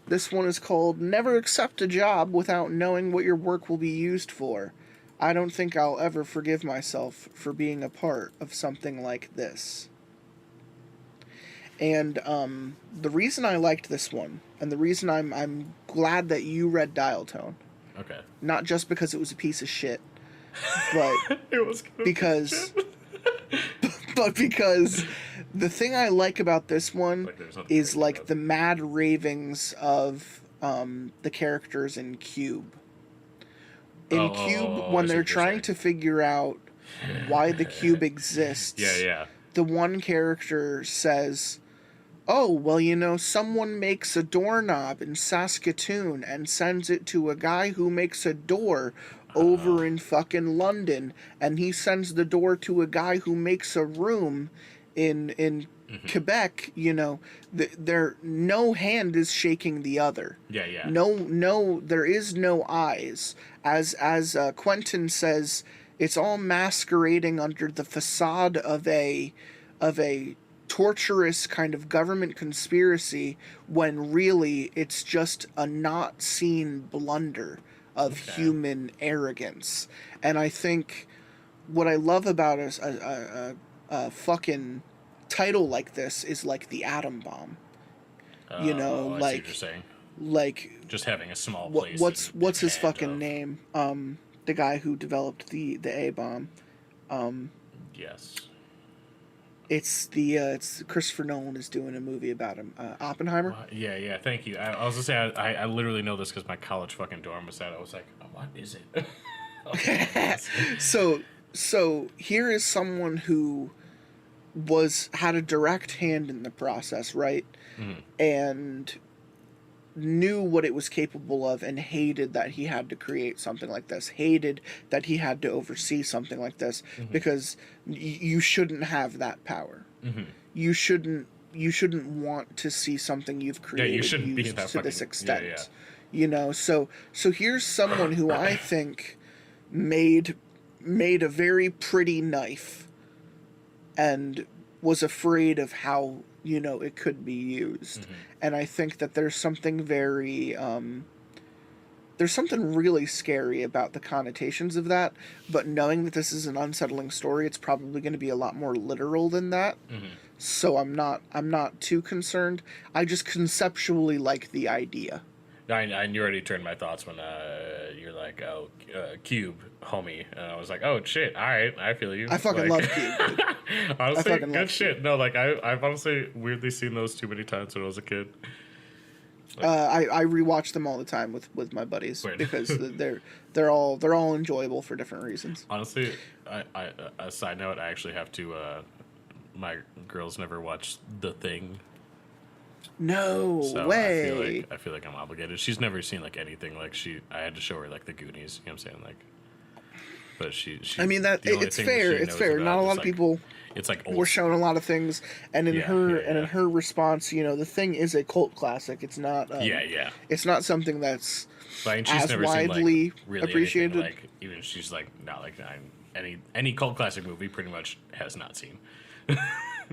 This one is called "Never Accept a Job Without Knowing What Your Work Will Be Used For. I don't think I'll ever forgive myself for being a part of something like this." And the reason I liked this one, and the reason I'm glad that you read Dial Tone, Okay. not just because it was a piece of shit, but It was because the thing I like about this one is like the mad ravings of the characters in Cube. In Cube, when they're trying to figure out why the cube exists, the one character says, "Oh, well, someone makes a doorknob in Saskatoon and sends it to a guy who makes a door over in fucking London, and he sends the door to a guy who makes a room in Quebec, you know, there no hand is shaking the other. Yeah. No, there is no eyes. As Quentin says, it's all masquerading under the facade of a torturous kind of government conspiracy, when really it's just a not seen blunder of human arrogance. And I think what I love about a fucking title like this is like the atom bomb. You know, I see what you're saying. Like Just having a small place. what's his fucking name? The guy who developed the A bomb. Yes. It's Christopher Nolan is doing a movie about him. Oppenheimer. Yeah. Thank you. I was gonna say I literally know this because my college fucking dorm was at. I was like, oh, what is it? So here is someone who had a direct hand in the process, right? And knew what it was capable of, and hated that he had to create something like this, hated that he had to oversee something like this, because you shouldn't have that power. You shouldn't want to see something you've created used to this extent. You know, so here's someone who I think made a very pretty knife and was afraid of how, you know, it could be used. And I think that there's something very there's something really scary about the connotations of that, but knowing that this is an unsettling story, it's probably going to be a lot more literal than that. So I'm not too concerned. I just conceptually like the idea. And you already turned my thoughts when you're like, oh, Cube, homie. And I was like, oh, shit, all right, I feel you. I fucking love Cube. Honestly, good shit. No, like, I've honestly weirdly seen those too many times when I was a kid. Like, I rewatch them all the time with my buddies because they're all enjoyable for different reasons. Honestly, I a side note, I actually have to, my girls never watched The Thing. No way. I feel like I'm obligated. She's never seen like anything like I had to show her like the Goonies. You know what I'm saying? Like, but she I mean that it's fair. It's fair. Not a lot of people. It's like we're shown a lot of things, and in her response, you know, The Thing is a cult classic. It's not. It's not something that's as widely appreciated. Like even she's like not like any cult classic movie pretty much has not seen.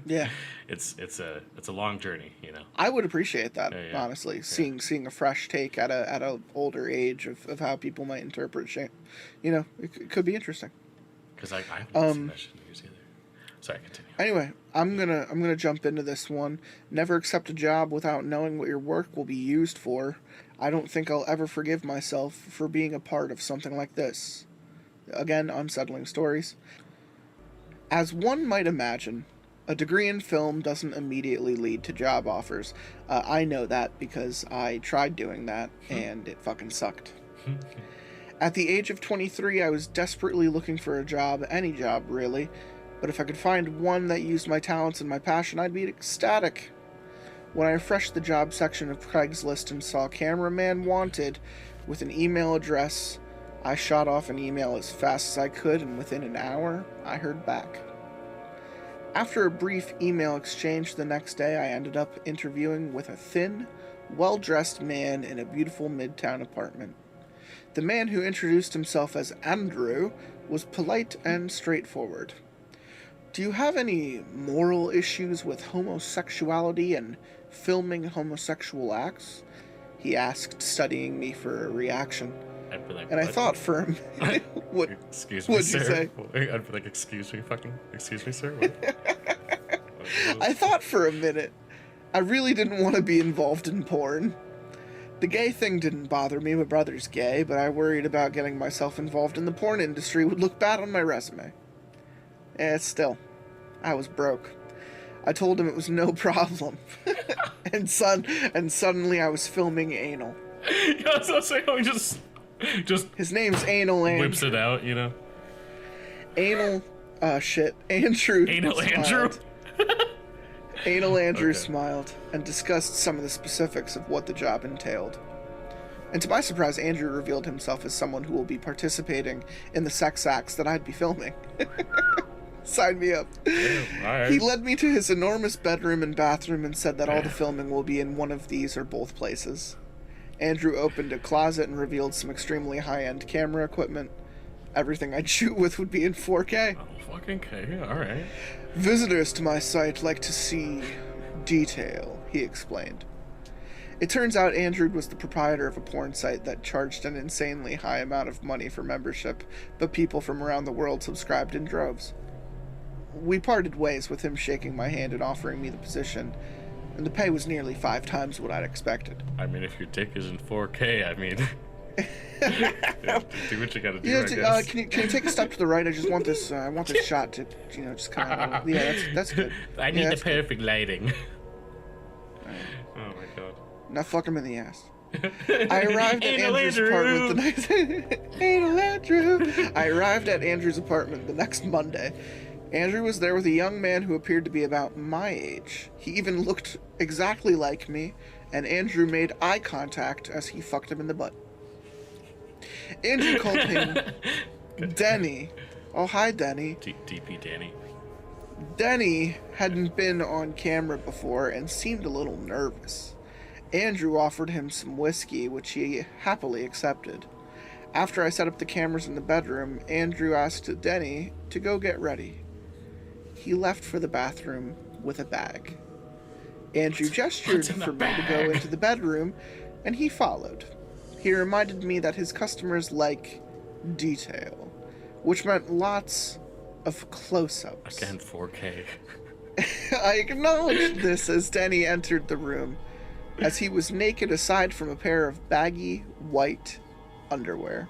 Yeah, it's a long journey, you know. I would appreciate that, honestly. Seeing a fresh take at a older age of how people might interpret shit. You know, it could be interesting. Because I haven't seen that shit in years either. Sorry, continue. Anyway, I'm gonna jump into this one. Never accept a job without knowing what your work will be used for. I don't think I'll ever forgive myself for being a part of something like this. Again, Unsettling Stories. As one might imagine, a degree in film doesn't immediately lead to job offers. I know that because I tried doing that, and it fucking sucked. At the age of 23, I was desperately looking for a job, any job really, but if I could find one that used my talents and my passion, I'd be ecstatic. When I refreshed the job section of Craigslist and saw cameraman wanted with an email address, I shot off an email as fast as I could, and within an hour, I heard back. After a brief email exchange the next day, I ended up interviewing with a thin, well-dressed man in a beautiful midtown apartment. The man, who introduced himself as Andrew, was polite and straightforward. Do you have any moral issues with homosexuality and filming homosexual acts? He asked, studying me for a reaction. I'd be like, and I thought for a minute, what? Excuse me, what'd sir. you say? I'd be like, excuse me, sir. What? I thought for a minute. I really didn't want to be involved in porn. The gay thing didn't bother me. My brother's gay, but I worried about getting myself involved in the porn industry would look bad on my resume. Still, I was broke. I told him it was no problem. and suddenly I was filming anal. Yeah, I was gonna say, oh, just his name's Anal Andrew. Whips it out, you know. Anal Andrew. Anal Andrew. Anal Andrew smiled and discussed some of the specifics of what the job entailed. And to my surprise, Andrew revealed himself as someone who will be participating in the sex acts that I'd be filming. Sign me up. Damn, all right. He led me to his enormous bedroom and bathroom and said that all the filming will be in one of these or both places. Andrew opened a closet and revealed some extremely high-end camera equipment. Everything I'd shoot with would be in 4K. Oh, fucking K. All right. Visitors to my site like to see detail, he explained. It turns out Andrew was the proprietor of a porn site that charged an insanely high amount of money for membership, but people from around the world subscribed in droves. We parted ways with him shaking my hand and offering me the position, and the pay was nearly 5 times what I'd expected. I mean, if your dick is in 4K, I mean, do what you gotta do. Yeah, I guess. can you take a step to the right? I just want this. I want this shot to, just kind of. Yeah, that's good. I need Yeah, the that's good. perfect lighting. Oh my god. Now fuck him in the ass. I arrived at Anal Andrew's Andrew. apartment the next. Anal Andrew. I arrived at Andrew's apartment the next Monday. Andrew was there with a young man who appeared to be about my age. He even looked exactly like me, and Andrew made eye contact as he fucked him in the butt. Andrew called him Denny. Oh, hi, Denny. DP Danny. Denny hadn't been on camera before and seemed a little nervous. Andrew offered him some whiskey, which he happily accepted. After I set up the cameras in the bedroom, Andrew asked Denny to go get ready. He left for the bathroom with a bag. Andrew gestured for me to go into the bedroom, and he followed. He reminded me that his customers like detail, which meant lots of close-ups. Again, 4K. I acknowledged this as Denny entered the room, as he was naked aside from a pair of baggy, white underwear.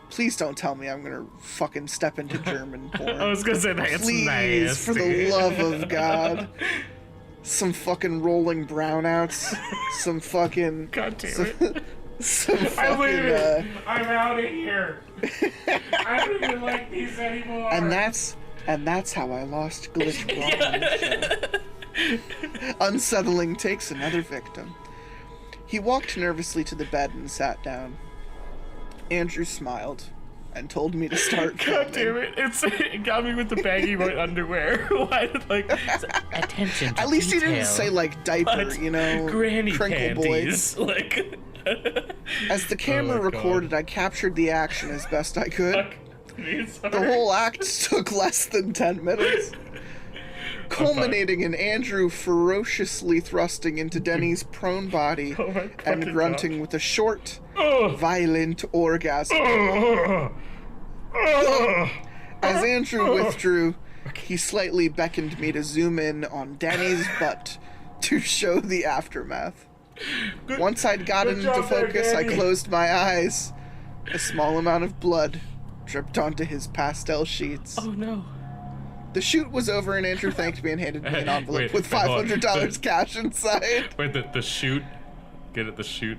Please don't tell me I'm gonna fucking step into German porn. I was gonna say that's Please, nasty. for the love of God. Some fucking rolling brownouts. Some fucking... God damn it. Some fucking... I'm out of here. I don't even like these anymore. And that's how I lost Glitch Blob on the show. Unsettling takes another victim. He walked nervously to the bed and sat down. Andrew smiled and told me to start God filming. damn it! It got me with the baggy white underwear. Why did attention? To At least he detail. didn't say like diaper, But granny crinkle panties. boys. Like As the camera Oh my God. recorded, I captured the action as best I could. fuck me, sorry. The whole act took less than 10 minutes, culminating in Andrew ferociously thrusting into Denny's prone body Oh my and fucking grunting God. with a short, Ugh. violent orgasm. Ugh. Ugh. As Andrew withdrew, he slightly beckoned me to zoom in on Denny's butt to show the aftermath. Once I'd gotten job into there, focus, I Danny. closed my eyes. A small amount of blood dripped onto his pastel sheets. Oh no. The shoot was over, and Andrew thanked me and handed me an envelope Wait, with hold on. $500 cash inside. Wait, the shoot. Get it? The shoot.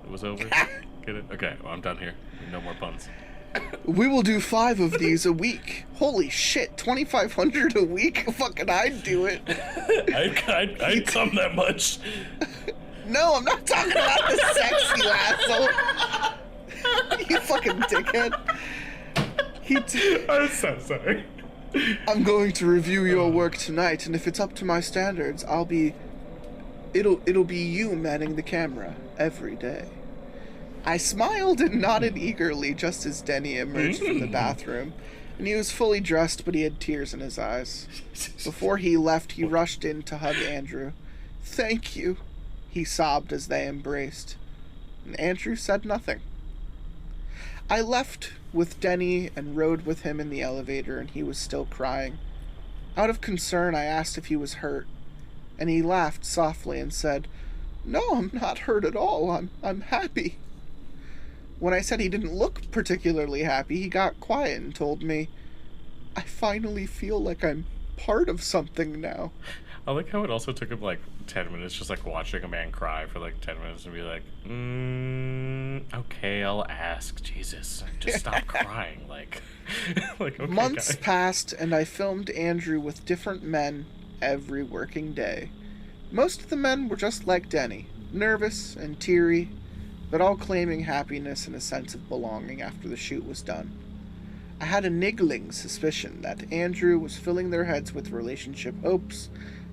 It was over. Get it? Okay. Well, I'm done here. No more puns. We will do 5 of these a week. Holy shit, 2,500 a week? Fucking I'd do it. I'd come that much. No, I'm not talking about the sexy asshole. You fucking dickhead. I'm so sorry. I'm going to review your work tonight, and if it's up to my standards, it'll be you manning the camera every day. I smiled and nodded eagerly just as Denny emerged from the bathroom, and he was fully dressed, but he had tears in his eyes. Before he left, he rushed in to hug Andrew. Thank you, he sobbed as they embraced, and Andrew said nothing. I left with Denny and rode with him in the elevator, and he was still crying. Out of concern, I asked if he was hurt, and he laughed softly and said, "No, I'm not hurt at all. I'm happy." When I said he didn't look particularly happy, he got quiet and told me, "I finally feel like I'm part of something now." I like how it also took him like 10 minutes just like watching a man cry for like 10 minutes and be like, okay, I'll ask. Jesus, just stop crying. Like okay, Months guy. passed, and I filmed Andrew with different men every working day. Most of the men were just like Denny, nervous and teary, but all claiming happiness and a sense of belonging after the shoot was done. I had a niggling suspicion that Andrew was filling their heads with relationship hopes,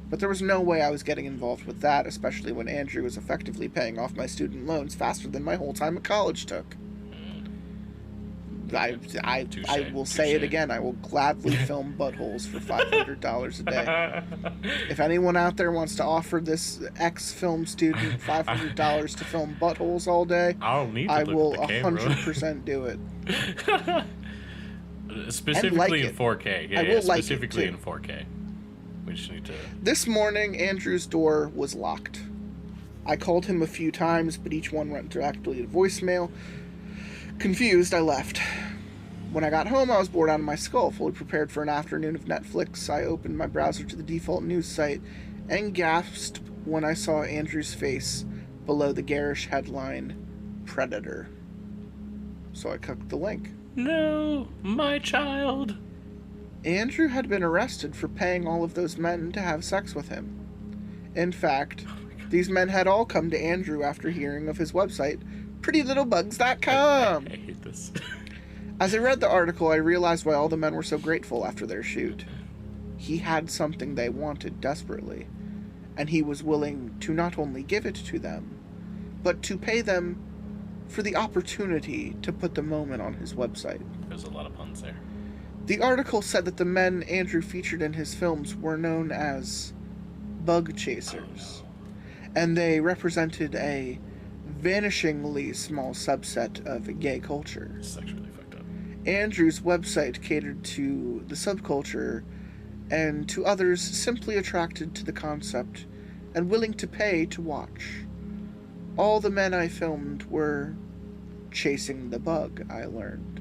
but there was no way I was getting involved with that, especially when Andrew was effectively paying off my student loans faster than my whole time at college took. I will say it again. I will gladly film buttholes for $500 a day. If anyone out there wants to offer this ex-film student $500 to film buttholes all day, I will 100% do it. Specifically in 4K. Yeah, I will like it, specifically too. in 4K. We just need to... This morning, Andrew's door was locked. I called him a few times, but each one went directly to voicemail. Confused, I left. When I got home, I was bored out of my skull, fully prepared for an afternoon of Netflix. I opened my browser to the default news site and gasped when I saw Andrew's face below the garish headline, Predator. So I clicked the link. No, my child. Andrew had been arrested for paying all of those men to have sex with him. In fact, these men had all come to Andrew after hearing of his website, PrettyLittleBugs.com. I hate this. As I read the article, I realized why all the men were so grateful after their shoot. He had something they wanted desperately, and he was willing to not only give it to them, but to pay them for the opportunity to put the moment on his website. There's a lot of puns there. The article said that the men Andrew featured in his films were known as bug chasers, and they represented a vanishingly small subset of gay culture. This is actually really fucked up. Andrew's website catered to the subculture and to others simply attracted to the concept and willing to pay to watch. All the men I filmed were chasing the bug, I learned.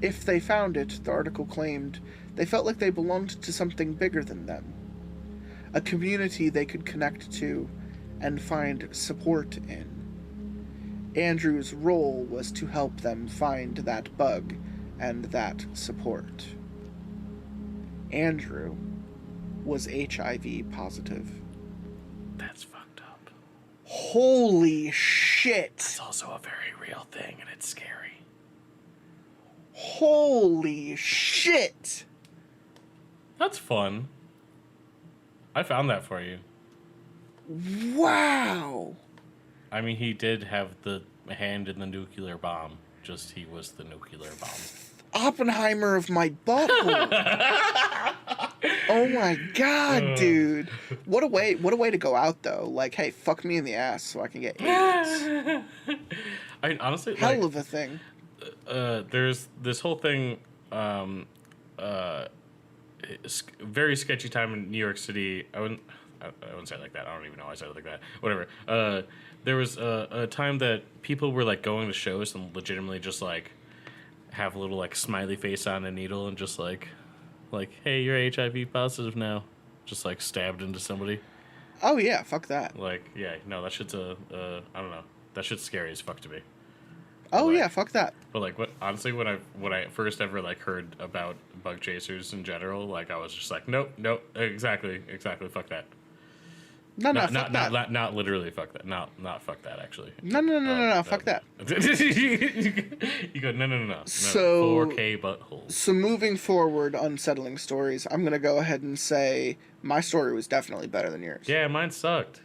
If they found it, the article claimed, they felt like they belonged to something bigger than them. A community they could connect to and find support in. Andrew's role was to help them find that bug and that support. Andrew was HIV positive. That's fucked up. Holy shit! It's also a very real thing, and it's scary. Holy shit! That's fun. I found that for you. Wow! I mean, he did have the hand in the nuclear bomb. Just he was the nuclear bomb. Oppenheimer of my butthole. Oh my god, dude. What a way to go out though. Like, hey, fuck me in the ass so I can get AIDS. I mean, honestly, Hell of a thing. There's this whole thing, very sketchy time in New York City. I wouldn't say it like that. I don't even know why I said it like that. Whatever. There was a time that people were like going to shows and legitimately just like have a little like smiley face on a needle and just like, hey, you're HIV positive now. Just like stabbed into somebody. Oh yeah, fuck that. Like, yeah, no, that shit's I don't know. That shit's scary as fuck to me. Oh Like- yeah, fuck that. But like, honestly, when I first ever like heard about bug chasers in general, like I was just like, nope, exactly, fuck that. No, fuck that. Not literally fuck that. Not fuck that actually. No, fuck that. You go no. So 4K buttholes. So moving forward, Unsettling Stories, I'm gonna go ahead and say my story was definitely better than yours. Yeah, mine sucked.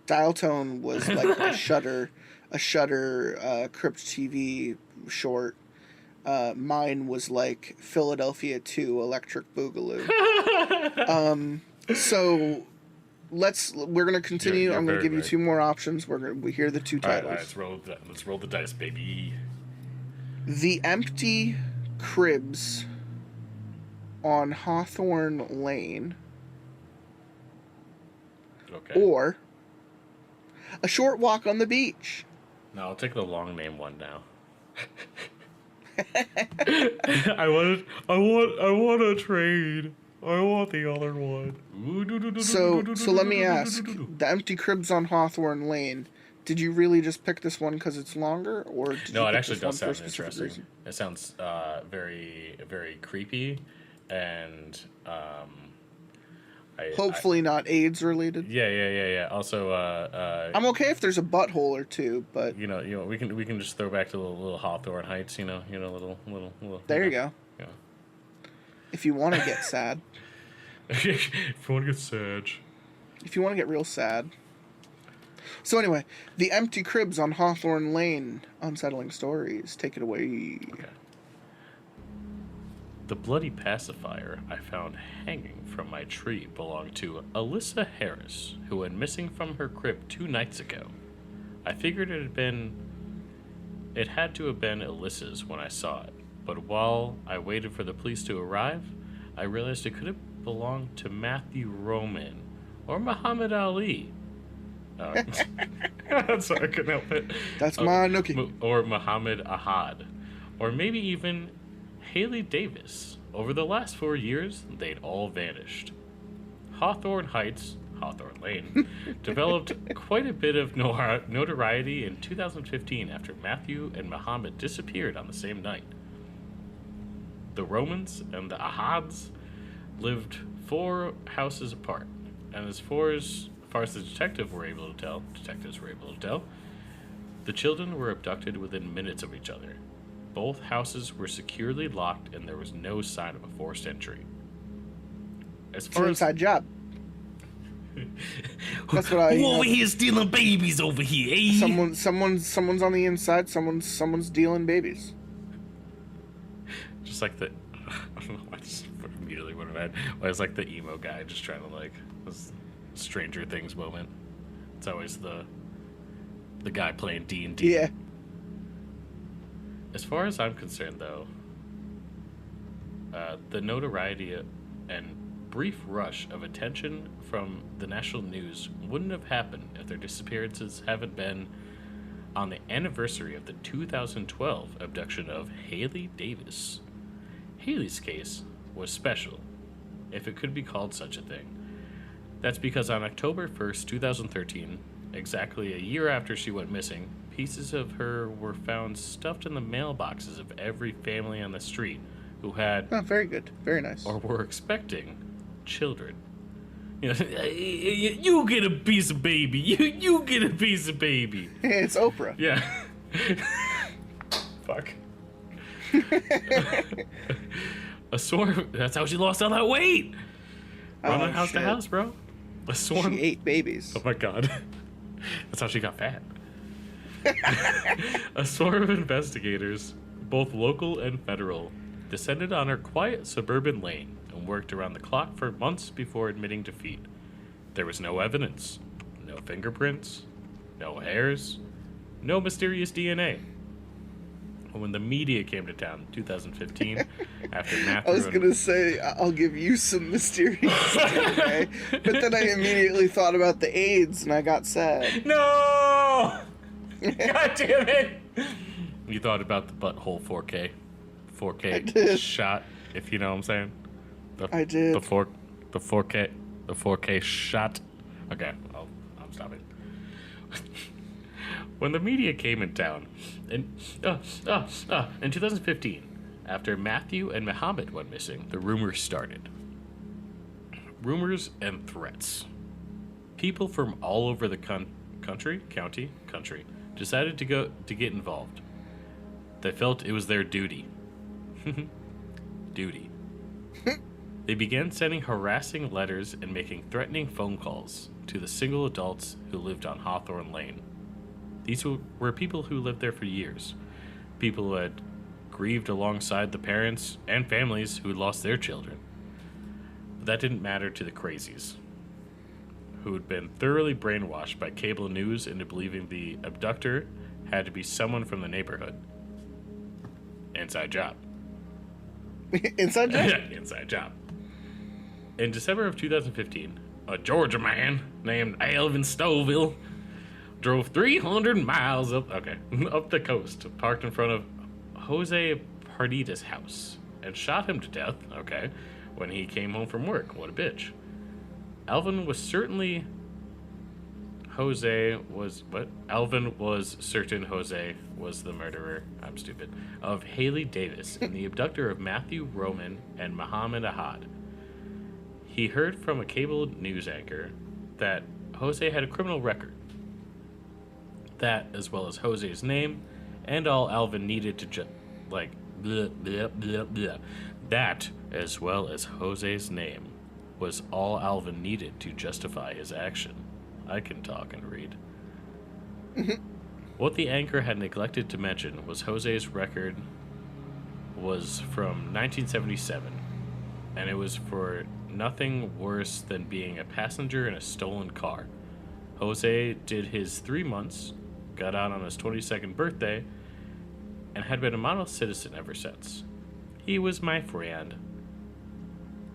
Dial Tone was like a Shudder Crypt TV short. Mine was like Philadelphia 2 Electric Boogaloo. So we're gonna continue. You're I'm gonna very give you right. two more options. We hear the two All right, titles. let's roll the dice, baby. The Empty Cribs on Hawthorne Lane, Okay. or A Short Walk on the Beach. No, I'll take the long name one now. I want a trade. I want the other one. So let me ask, The Empty Cribs on Hawthorne Lane, did you really just pick this one because it's longer, or did No, you it pick actually this one does for a sound specific interesting. reason? It sounds very, very creepy, and Hopefully not AIDS related. Yeah. Also, I'm okay if there's a butthole or two, but we can just throw back to little Hawthorne Heights. Little. There you go. Yeah. If you want to get sad. If you want to get sad. If you want to get real sad. So anyway, the empty cribs on Hawthorne Lane, Unsettling Stories. Take it away. Okay. The bloody pacifier I found hanging from my tree belonged to Alyssa Harris, who went missing from her crib 2 nights ago. I figured it had to have been Alyssa's when I saw it, but while I waited for the police to arrive, I realized it could have belonged to Matthew Roman or Muhammad Ali. Sorry, I couldn't help it. That's my nookie. Or Muhammad Ahad. Or maybe even Haley Davis. Over the last 4 years, they'd all vanished. Hawthorne Heights, Hawthorne Lane, developed quite a bit of notoriety in 2015 after Matthew and Muhammad disappeared on the same night. The Romans and the Ahads lived 4 houses apart, and as far as the detectives were able to tell, the children were abducted within minutes of each other. Both houses were securely locked, and there was no sign of a forced entry. It's an inside job. That's what I. Over here stealing babies over here, eh? Someone's on the inside. Someone's dealing babies. Just like the. I don't know why I just immediately went ahead. Why it's like the emo guy just trying to this Stranger Things moment. It's always the guy playing D&D. Yeah. As far as I'm concerned, though, the notoriety and brief rush of attention from the national news wouldn't have happened if their disappearances haven't been on the anniversary of the 2012 abduction of Haley Davis. Haley's case was special, if it could be called such a thing. That's because on October 1st, 2013, exactly a year after she went missing, pieces of her were found stuffed in the mailboxes of every family on the street who had... Oh, very good. Very nice. Or were expecting children. You get a piece of baby. You get a piece of baby. It's Oprah. Yeah. Fuck. A swarm... That's how she lost all that weight. Running house to house, bro. A swarm... She ate babies. Oh my god. That's how she got fat. A swarm of investigators, both local and federal, descended on her quiet suburban lane and worked around the clock for months before admitting defeat. There was no evidence, no fingerprints, no hairs, no mysterious DNA. When the media came to town in 2015, after Matthew... I was going to say, I'll give you some mysterious DNA, but then I immediately thought about the AIDS and I got sad. No! God damn it! You thought about the butthole 4K. 4K shot, if you know what I'm saying. I did. The 4K shot. Okay, I'm stopping. When the media came in town in 2015, after Matthew and Muhammad went missing, the rumors started. Rumors and threats. People from all over the country decided to get involved. They felt it was their duty. Duty. They began sending harassing letters and making threatening phone calls to the single adults who lived on Hawthorne Lane. These were people who lived there for years. People who had grieved alongside the parents and families who had lost their children. But that didn't matter to the crazies, who had been thoroughly brainwashed by cable news into believing the abductor had to be someone from the neighborhood. Inside job. Inside job? Yeah, inside job. In December of 2015, a Georgia man named Alvin Stoville drove 300 miles up the coast, parked in front of Jose Pardita's house, and shot him to death, when he came home from work. What a bitch. Alvin was certain Jose was the murderer, I'm stupid, of Haley Davis and the abductor of Matthew Roman and Muhammad Ahad. He heard from a cable news anchor that Jose had a criminal record. That, as well as Jose's name, and all Alvin needed to That, as well as Jose's name, was all Alvin needed to justify his action. I can talk and read. What the anchor had neglected to mention was Jose's record was from 1977, and it was for nothing worse than being a passenger in a stolen car. Jose did his 3 months, got out on his 22nd birthday, and had been a model citizen ever since. He was my friend.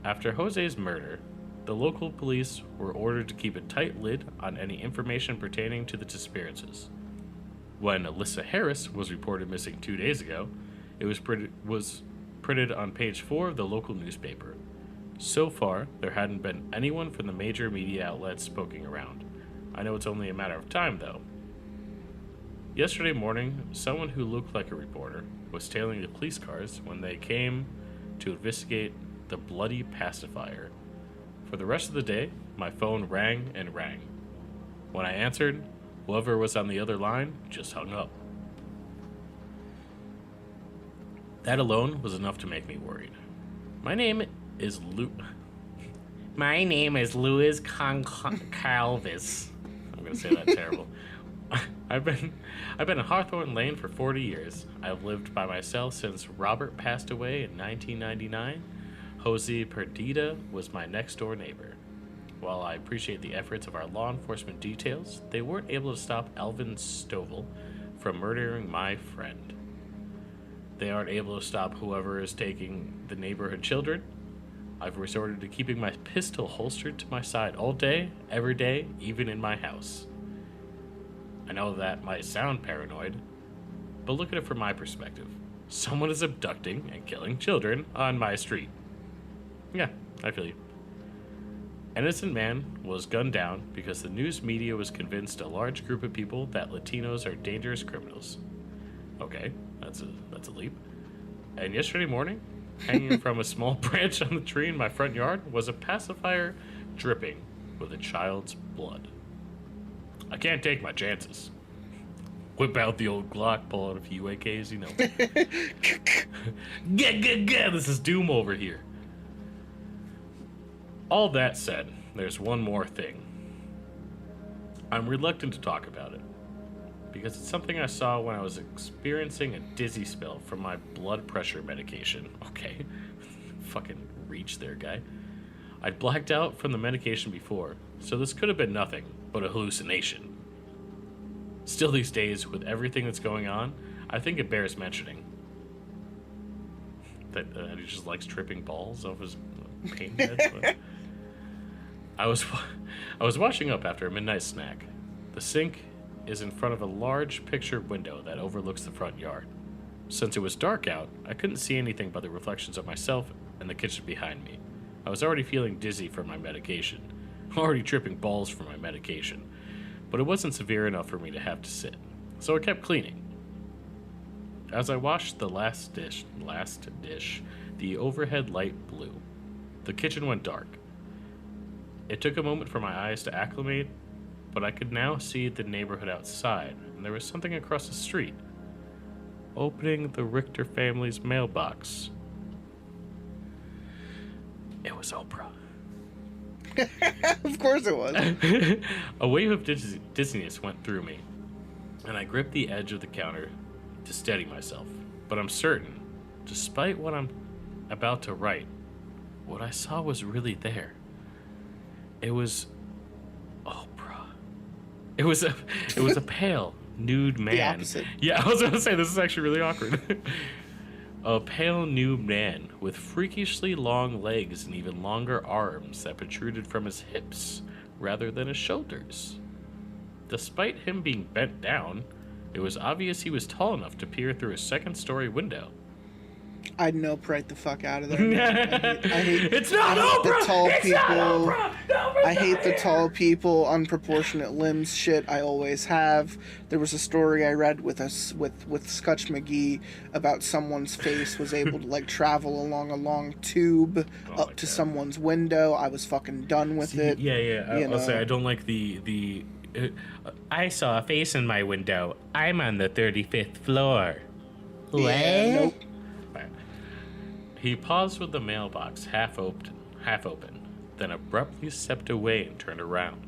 After Jose's murder, the local police were ordered to keep a tight lid on any information pertaining to the disappearances. When Alyssa Harris was reported missing 2 days ago, it was printed on page 4 of the local newspaper. So far, there hadn't been anyone from the major media outlets poking around. I know it's only a matter of time, though. Yesterday morning, someone who looked like a reporter was tailing the police cars when they came to investigate the bloody pacifier. For the rest of the day, my phone rang and rang. When I answered, whoever was on the other line just hung up. That alone was enough to make me worried. My name is Luis Calvis. I'm gonna say that terrible. I've been in Hawthorne Lane for 40 years. I've lived by myself since Robert passed away in 1999. Jose Perdita was my next door neighbor. While I appreciate the efforts of our law enforcement details, they weren't able to stop Alvin Stovall from murdering my friend. They aren't able to stop whoever is taking the neighborhood children. I've resorted to keeping my pistol holstered to my side all day, every day, even in my house. I know that might sound paranoid, but look at it from my perspective. Someone is abducting and killing children on my street. Yeah, I feel you. An innocent man was gunned down because the news media was convinced a large group of people that Latinos are dangerous criminals. Okay, that's a leap. And yesterday morning, hanging from a small branch on the tree in my front yard was a pacifier dripping with a child's blood. I can't take my chances. Whip out the old Glock, pull out a few AKs, you know. This is Doom over here. All that said, there's one more thing. I'm reluctant to talk about it, because it's something I saw when I was experiencing a dizzy spell from my blood pressure medication. Okay, fucking reach there, guy. I'd blacked out from the medication before, so this could have been nothing but a hallucination. Still these days, with everything that's going on, I think it bears mentioning. That he just likes tripping balls off his pain meds. I was washing up after a midnight snack. The sink is in front of a large picture window that overlooks the front yard. Since it was dark out, I couldn't see anything but the reflections of myself and the kitchen behind me. I was already feeling dizzy from my medication, already tripping balls from my medication, but it wasn't severe enough for me to have to sit, so I kept cleaning. As I washed the last dish, the overhead light blew. The kitchen went dark. It took a moment for my eyes to acclimate, but I could now see the neighborhood outside, and there was something across the street. Opening the Richter family's mailbox. It was Oprah. Of course it was. A wave of dizziness went through me, and I gripped the edge of the counter to steady myself. But I'm certain, despite what I'm about to write, what I saw was really there. It was Oprah. It was a pale, nude man. The opposite. Yeah, I was going to say, this is actually really awkward. A pale, nude man with freakishly long legs and even longer arms that protruded from his hips rather than his shoulders. Despite him being bent down, it was obvious he was tall enough to peer through a second-story window. I'd nope right the fuck out of there. I hate It's not I hate Oprah! the tall It's people. not Oprah! Oprah's I hate not the here! tall people, unproportionate limbs shit. I always have. There was a story I read with Scutch McGee about someone's face was able to like travel along a long tube Oh up my to God. someone's window. I was fucking done with it. Yeah. you I'll say know. I don't like the. I saw a face in my window. I'm on the 35th floor. Yeah, nope. He paused with the mailbox half open, then abruptly stepped away and turned around.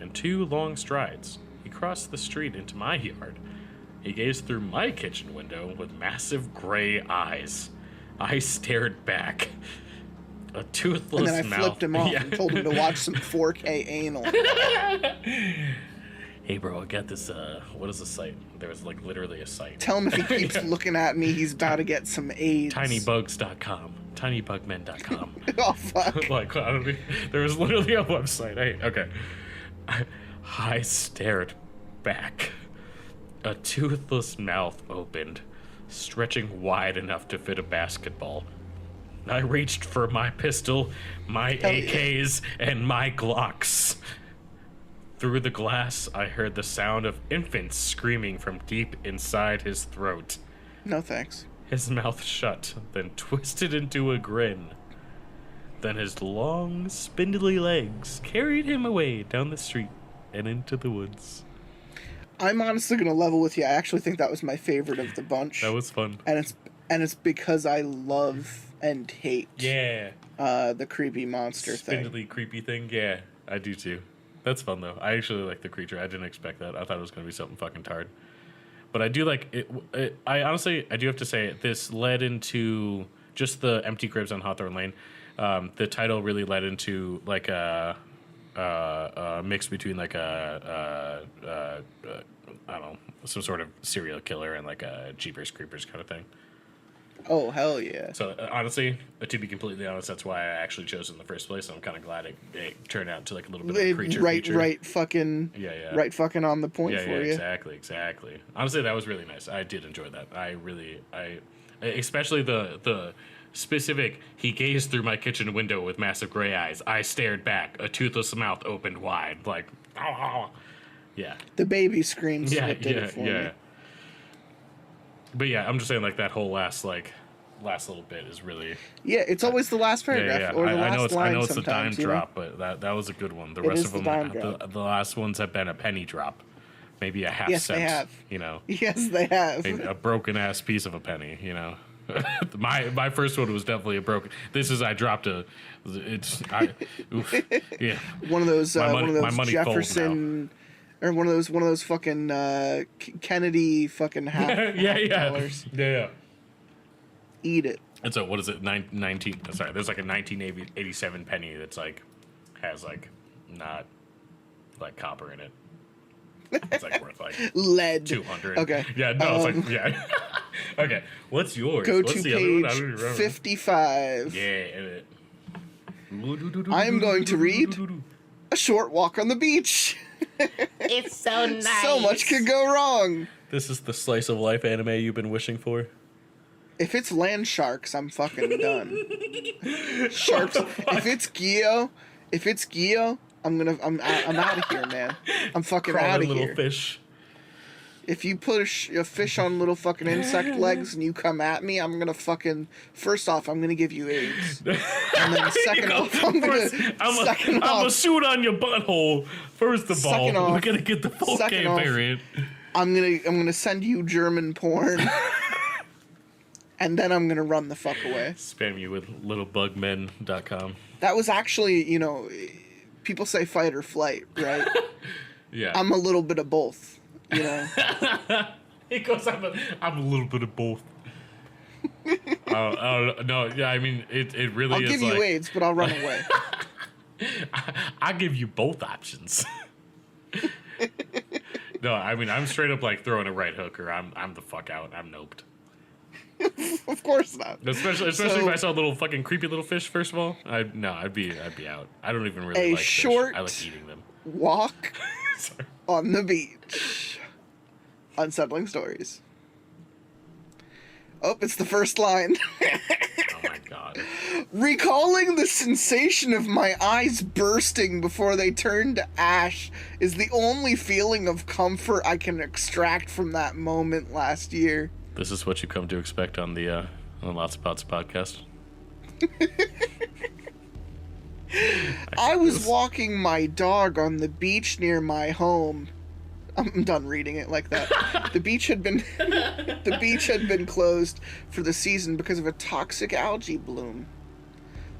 In 2 long strides, he crossed the street into my yard. He gazed through my kitchen window with massive gray eyes. I stared back. A toothless And then I mouth. flipped him off Yeah. and told him to watch some 4K anal. Hey bro, I got this, what is the site? There was like literally a site. Tell him if he keeps looking at me, he's about to get some AIDS. Tinybugs.com. Tinybugmen.com. Oh, fuck. Like, I don't think, there was literally a website. Okay. I stared back. A toothless mouth opened, stretching wide enough to fit a basketball. I reached for my pistol, my Hell yeah. AKs, and my Glocks. Through the glass, I heard the sound of infants screaming from deep inside his throat. No thanks. His mouth shut, then twisted into a grin. Then his long, spindly legs carried him away down the street and into the woods. I'm honestly gonna level with you. I actually think that was my favorite of the bunch. That was fun. and it's because I love and hate Yeah. the creepy monster Spindly, thing. creepy thing. Yeah, I do too. That's fun though. I actually like the creature. I didn't expect that. I thought it was going to be something fucking tard. But I do like it. I honestly, I do have to say, this led into just the empty cribs on Hawthorne Lane. The title really led into like a mix between like I don't know, some sort of serial killer and like a Jeepers Creepers kind of thing. Oh hell yeah! So honestly, to be completely honest, that's why I actually chose it in the first place. And I'm kind of glad it turned out to like a little bit of a creature feature. Right, fucking Yeah. right, fucking on the point for you. Exactly. Honestly, that was really nice. I did enjoy that. I especially the specific. He gazed through my kitchen window with massive gray eyes. I stared back. A toothless mouth opened wide, like, yeah. The baby screams. Yeah, what did it for me. But yeah, I'm just saying like that whole last little bit is really Yeah, it's always the last paragraph or the last line. I know it's a dime sometimes, you know? drop, but that was a good one. The It rest is of the them, dime drop. the last ones have been a penny drop, maybe a half Yes, cent. they have. You know, Yes, they have. a broken ass piece of a penny. You know, my first one was definitely a broken. This is I dropped a. Oof, yeah. One of those My one of those money folds Jefferson or one of those fucking Kennedy fucking half dollars. Yeah. Eat it. And so, what is it? 19. Sorry, there's like a 1987 penny that's like has like not like copper in it. It's like worth like Lead. 200. Okay. Yeah. No. It's like yeah. Okay. What's yours? Go What's to the other one? I page don't even remember. 55. Yeah. I am going to read A Short Walk on the Beach. It's so nice. So much could go wrong. This is the slice of life anime you've been wishing for. If it's land sharks, I'm fucking done. Sharks. If it's Geo, I'm out of here, man. I'm fucking out Crawling of little here. fish. If you put a fish on little fucking insect legs and you come at me, I'm gonna fucking. First off, I'm gonna give you AIDS, and then second off, I'm gonna. I'm gonna shoot on your butthole. First of all, Second we're off- gonna get the full second K off- variant. I'm gonna send you German porn, and then I'm gonna run the fuck away. Spam you with littlebugmen.com. That was actually, people say fight or flight, right? Yeah. I'm a little bit of both, you know. He goes, I'm a little bit of both. No, yeah, I mean, it really I'll is give like, you AIDS, but I'll run away. I give you both options. No, I mean, I'm straight up like throwing a right hook or I'm the fuck out. I'm noped. Of course not. Especially So- if I saw a little fucking creepy little fish, first of all. I'd be out. I don't even really A like short- fish. I like eating them. Walk Sorry. on the beach. Unsettling Stories. Oh, it's the first line. Oh my god. Recalling the sensation of my eyes bursting before they turned to ash is the only feeling of comfort I can extract from that moment last year. This is what you come to expect on the Lots of Pots podcast. I was walking my dog on the beach near my home. I'm done reading it like that. The beach had been closed for the season because of a toxic algae bloom.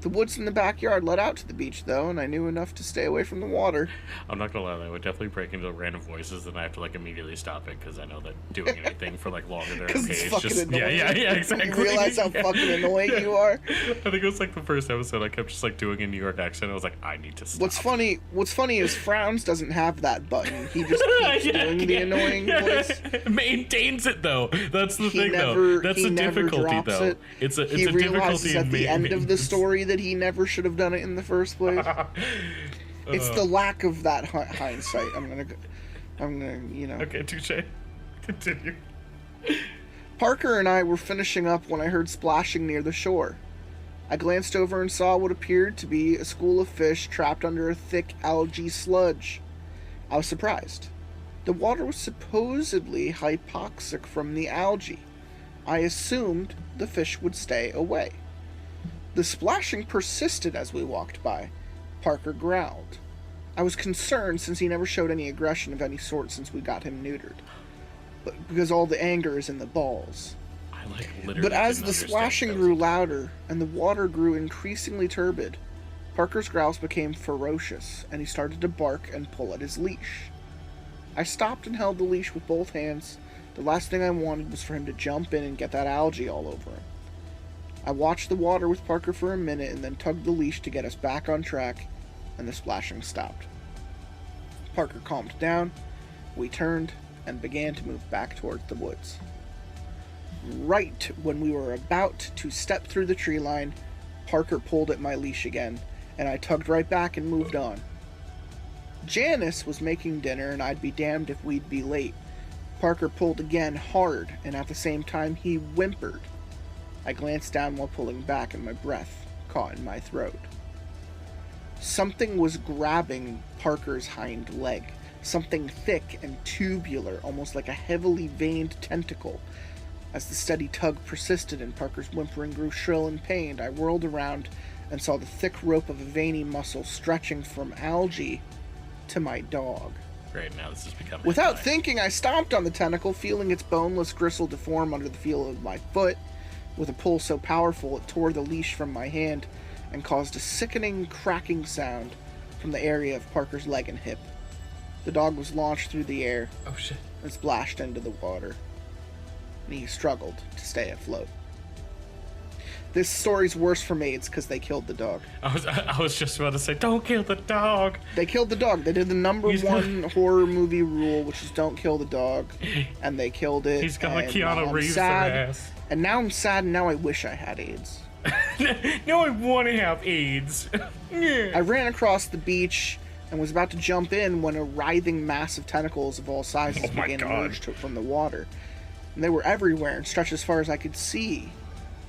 The woods in the backyard led out to the beach, though, and I knew enough to stay away from the water. I'm not gonna lie, that would definitely break into random voices, and I have to like immediately stop it because I know that doing anything for like longer than Because okay, it's it's fucking just annoying. yeah, exactly. You realize how fucking annoying you are? I think it was like the first episode I kept just like doing a New York accent. I was like, I need to stop. What's funny is Frowns doesn't have that button. He just keeps doing the annoying voice. Maintains it though. That's the He thing never, though. That's he the never difficulty drops though. it. It's a He difficulty realizes in at the end of the story that he never should have done it in the first place. It's the lack of that hindsight. I'm gonna, you know. Okay, touche. Continue. Parker and I were finishing up when I heard splashing near the shore. I glanced over and saw what appeared to be a school of fish trapped under a thick algae sludge. I was surprised. The water was supposedly hypoxic from the algae. I assumed the fish would stay away. The splashing persisted as we walked by. Parker growled. I was concerned since he never showed any aggression of any sort since we got him neutered. But because all the anger is in the balls. I like literally. But as didn't the understand splashing those. grew louder and the water grew increasingly turbid, Parker's growls became ferocious and he started to bark and pull at his leash. I stopped and held the leash with both hands. The last thing I wanted was for him to jump in and get that algae all over him. I watched the water with Parker for a minute and then tugged the leash to get us back on track, and the splashing stopped. Parker calmed down, we turned, and began to move back towards the woods. Right when we were about to step through the tree line, Parker pulled at my leash again, and I tugged right back and moved on. Janice was making dinner, and I'd be damned if we'd be late. Parker pulled again hard, and at the same time he whimpered. I glanced down while pulling back, and my breath caught in my throat. Something was grabbing Parker's hind leg. Something thick and tubular, almost like a heavily veined tentacle. As the steady tug persisted and Parker's whimpering grew shrill and pained, I whirled around and saw the thick rope of a veiny muscle stretching from algae to my dog. Great, now this is becoming. Without fine. thinking, I stomped on the tentacle, feeling its boneless gristle deform under the feel of my foot. With a pull so powerful, it tore the leash from my hand and caused a sickening, cracking sound from the area of Parker's leg and hip. The dog was launched through the air Oh shit. and splashed into the water, and he struggled to stay afloat. This story's worse for maids because they killed the dog. I was just about to say, don't kill the dog. They killed the dog. They did the number He's one horror movie rule, which is don't kill the dog, and they killed it. He's got like and now Keanu I'm Reeves sad. ass. And now I'm sad, and now I wish I had AIDS. No, I want to have AIDS. I ran across the beach and was about to jump in when a writhing mass of tentacles of all sizes Oh my began to God. emerge from the water. And they were everywhere and stretched as far as I could see.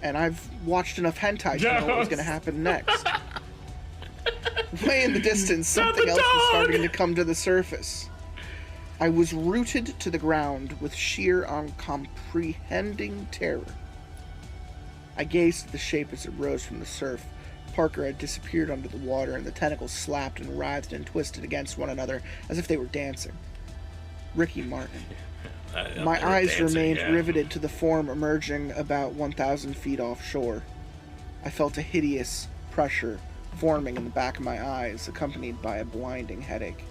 And I've watched enough hentai to know what was Yes. going to happen next. Way in the distance, Not something the else was dog! starting to come to the surface. I was rooted to the ground with sheer uncomprehending terror. I gazed at the shape as it rose from the surf. Parker had disappeared under the water, and the tentacles slapped and writhed and twisted against one another as if they were dancing. Ricky Martin. My eyes remained riveted to the form emerging about 1,000 feet offshore. I felt a hideous pressure forming in the back of my eyes, accompanied by a blinding headache.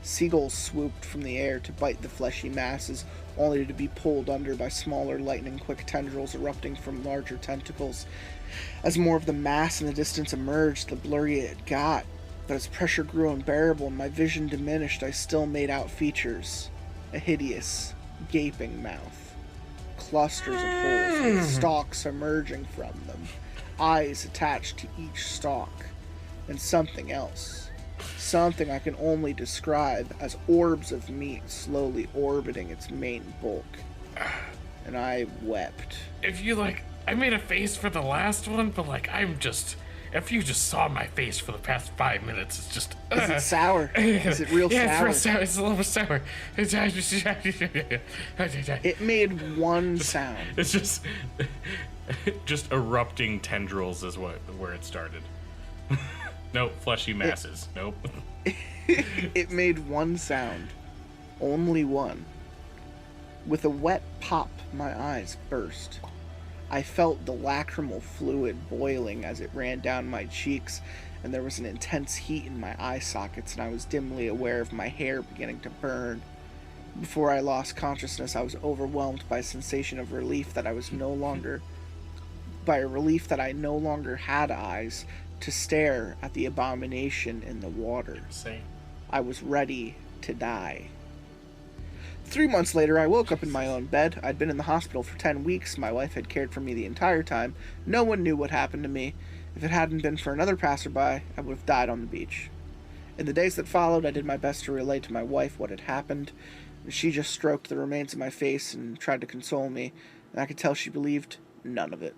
Seagulls swooped from the air to bite the fleshy masses, only to be pulled under by smaller lightning-quick tendrils erupting from larger tentacles. As more of the mass in the distance emerged, the blurrier it got. But as pressure grew unbearable and my vision diminished, I still made out features. A hideous, gaping mouth. Clusters of holes with stalks emerging from them. Eyes attached to each stalk. And something else. Something I can only describe as orbs of meat slowly orbiting its main bulk. and I wept. If you like, I made a face for the last one, but like, if you just saw my face for the past 5 minutes, it's just. Is it sour? Is it real sour? Yeah, it's real sour. It's a little sour. It made one sound. It's just erupting tendrils is where it started. Nope, fleshy masses. Nope. It made one sound. Only one. With a wet pop, my eyes burst. I felt the lacrimal fluid boiling as it ran down my cheeks, and there was an intense heat in my eye sockets, and I was dimly aware of my hair beginning to burn. Before I lost consciousness, I was overwhelmed by a sensation of relief that I no longer had eyes to stare at the abomination in the water. Same. I was ready to die. 3 months later, I woke up in my own bed. I'd been in the hospital for 10 weeks. My wife had cared for me the entire time. No one knew what happened to me. If it hadn't been for another passerby, I would have died on the beach. In the days that followed, I did my best to relate to my wife what had happened. She just stroked the remains of my face and tried to console me, and I could tell she believed none of it.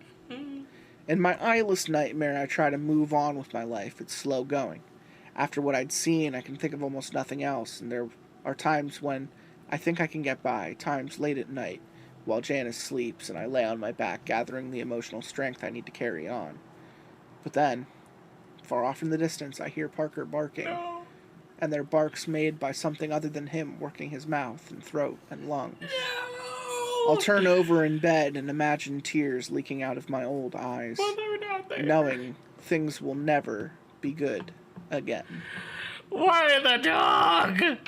In my eyeless nightmare, I try to move on with my life. It's slow going. After what I'd seen, I can think of almost nothing else, and there are times when I think I can get by, times late at night, while Janice sleeps and I lay on my back, gathering the emotional strength I need to carry on. But then, far off in the distance, I hear Parker barking, and their barks made by something other than him working his mouth and throat and lungs. I'll turn over in bed and imagine tears leaking out of my old eyes, knowing things will never be good again. Why the dog?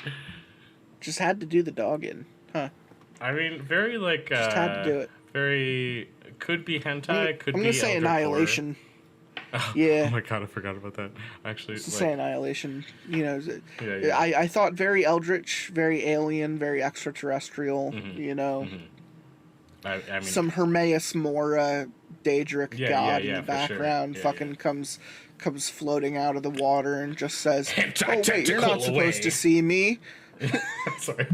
Just had to do the dog in, huh? I mean, very like. Just had to do it. Very could be hentai. Could be. I'm gonna say Annihilation. Yeah. Oh my god, I forgot about that. Actually, Just say Annihilation. You know, yeah. I thought very eldritch, very alien, very extraterrestrial. Mm-hmm. You know. Mm-hmm. I mean, some Hermaeus Mora, Daedric god in the background, sure. fucking comes floating out of the water and just says, "Oh wait, you're not away. supposed to see me." Sorry.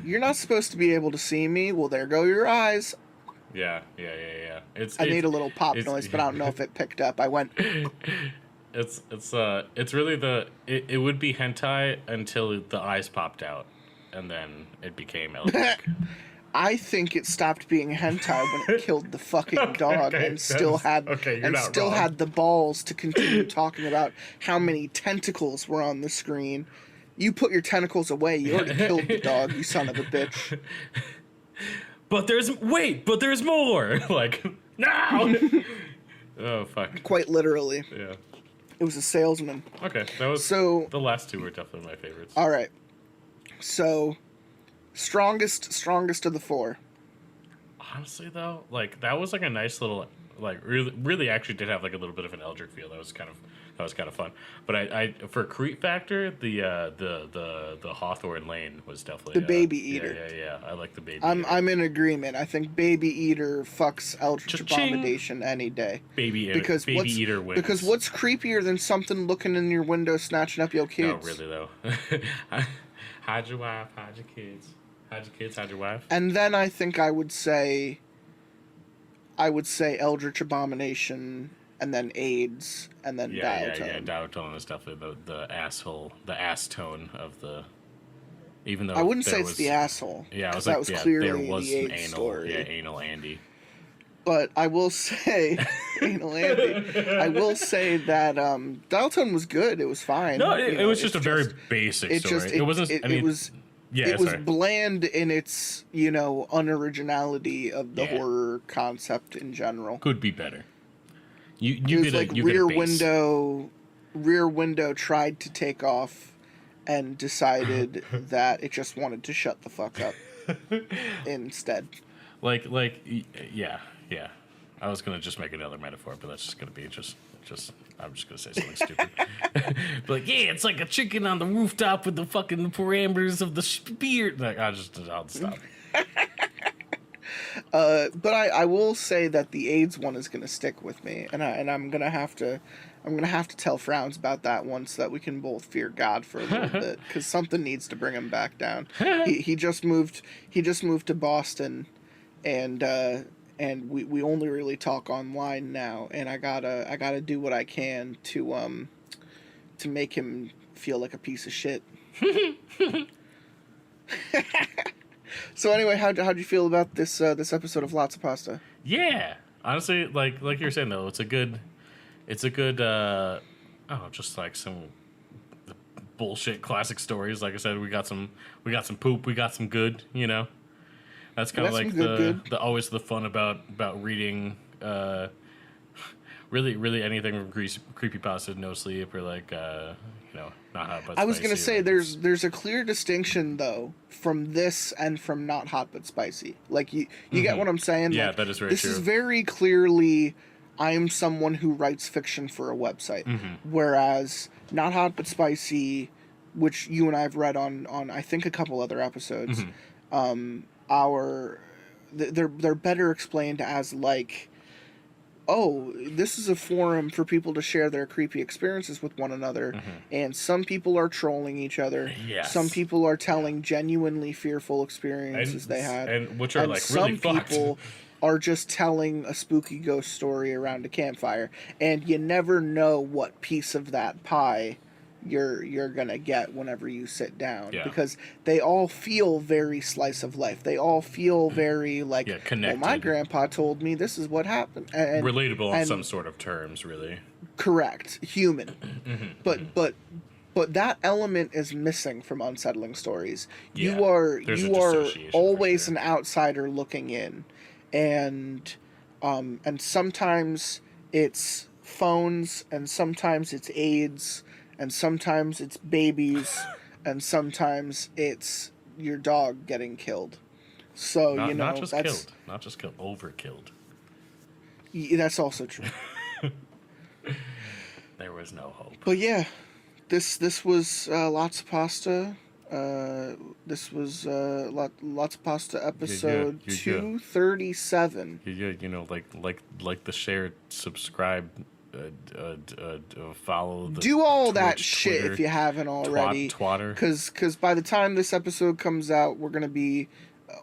You're not supposed to be able to see me. Well, there go your eyes. Yeah. I made a little pop noise, but I don't know if it picked up. I went. It's really it would be hentai until the eyes popped out, and then it became eldritch. I think it stopped being hentai when it killed the fucking dog and still had had the balls to continue talking about how many tentacles were on the screen. You put your tentacles away. You already killed the dog, you son of a bitch. But there's more. Like, no. Oh fuck. Quite literally. Yeah. It was a salesman. Okay, that was the last two were definitely my favorites. All right. So, strongest of the four. Honestly, though, like that was like a nice little, like really actually did have like a little bit of an eldritch feel. That was kind of fun. But I for creep factor, the Hawthorne lane was definitely the baby eater. Yeah. I like the baby. I'm in agreement. I think baby eater fucks eldritch Cha-ching. abomination any day. Baby eater wins. Because what's creepier than something looking in your window snatching up your kids? No, really though. Hide your wife, hide your kids. Hide your kids, hide your wife. And then I think I would say Eldritch Abomination, and then AIDS, and then Dial Tone. Yeah, Dial Tone is definitely the ass tone of the. Even though I wouldn't say it's the asshole. Yeah, I was that like, was yeah, clearly there was the an AIDS anal, story. anal Andy. But I will say, anal Andy. I will say that Dial Tone was good. It was fine. No, it was just a very basic story. It wasn't. It was. Yeah, it was bland in its, unoriginality of the horror concept in general. Could be better. You it was get like Rear Window tried to take off and decided that it just wanted to shut the fuck up instead. Yeah. I was gonna just make another metaphor, but that's just gonna be just. I'm just gonna say something stupid. But it's like a chicken on the rooftop with the fucking parameters of the spear. Like I'll stop. But I will say that the AIDS one is gonna stick with me, and I'm gonna have to tell Frowns about that one so that we can both fear God for a little bit, because something needs to bring him back down. He just moved to Boston, and we only really talk online now, and I gotta do what I can to make him feel like a piece of shit. So anyway, how'd you feel about this episode of Lots of Pasta? Yeah, honestly, like you were saying though, it's a good I don't know, just like some bullshit classic stories. Like I said, we got some poop, we got some good, you know. That's kind of like the always the fun about reading really anything from creepypasta, No Sleep, or like Not Hot But Spicy. I was gonna say like there's a clear distinction though from this and from Not Hot But Spicy. Like you get what I'm saying? Yeah, like, that is very this true. This is very clearly I'm someone who writes fiction for a website, whereas Not Hot But Spicy, which you and I have read on I think a couple other episodes, they're better explained as like, oh, this is a forum for people to share their creepy experiences with one another, and some people are trolling each other. Yes. Some people are telling genuinely fearful experiences they had, and which are like some really fucked. people are just telling a spooky ghost story around a campfire, and you never know what piece of that pie you're gonna get whenever you sit down, because they all feel very slice of life. They all feel very like, connected. Well, my grandpa told me this is what happened, and relatable on some sort of terms, really. Correct, human. But that element is missing from Unsettling Stories. Yeah, you are dissociation always for sure. an outsider looking in, and sometimes it's phones, and sometimes it's AIDS, and sometimes it's babies, and sometimes it's your dog getting killed. So not just killed, overkilled. That's also true. There was no hope. But yeah, this was Lots of Pasta. This was Lots of Pasta episode 237. Like the share, subscribe, follow. Do all Twitch, that shit Twitter, if you haven't already. Twatter. Because by the time this episode comes out, we're gonna be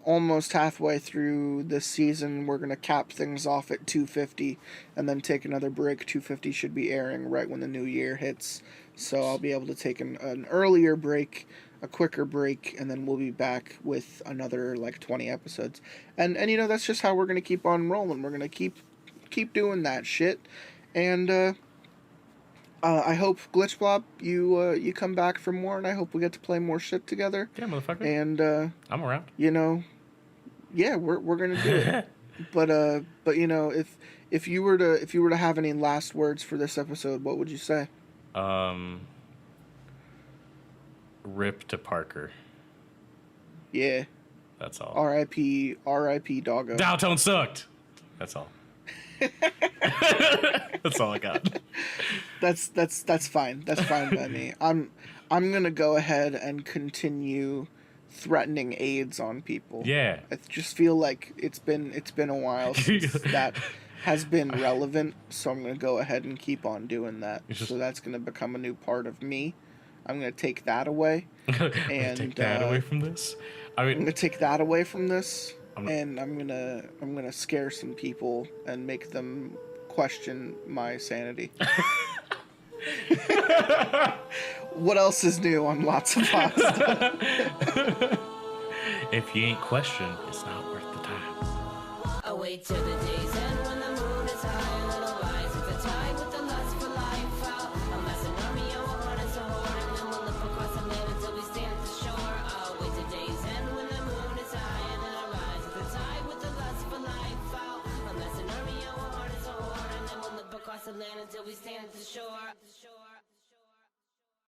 almost halfway through this season. We're gonna cap things off at 250, and then take another break. 250 should be airing right when the new year hits, so I'll be able to take an earlier break, a quicker break, and then we'll be back with another like 20 episodes. And that's just how we're gonna keep on rolling. We're gonna keep doing that shit. And I hope, Glitch Blob, you come back for more, and I hope we get to play more shit together. Yeah, motherfucker. And I'm around. Yeah, we're gonna do it. But if you were to have any last words for this episode, what would you say? Rip to Parker. Yeah. That's all. R.I.P. Doggo. Downtown sucked. That's all. That's all I got. That's fine. That's fine by me. I'm gonna go ahead and continue threatening AIDS on people. Yeah. I just feel like it's been a while since that has been relevant, so I'm gonna go ahead and keep on doing that. So that's gonna become a new part of me. I'm gonna take that away. And take that away from this. I'm gonna take that away from this. And I'm gonna scare some people and make them question my sanity. What else is new on Lots of Pasta? If you ain't questioned, it's not worth the time. I wait till the day's end when the moon is high and it'll rise with the tide with the lust for life out. I'm as an army, I'm a heart and so hard, and then we'll look across the land until we stand at the shore. I'll wait till day's end when the moon is high and it'll rise with the tide with the lust for life out. I'm as an army, I'm a heart and so hard, and then we'll look across the land until we stand at the shore.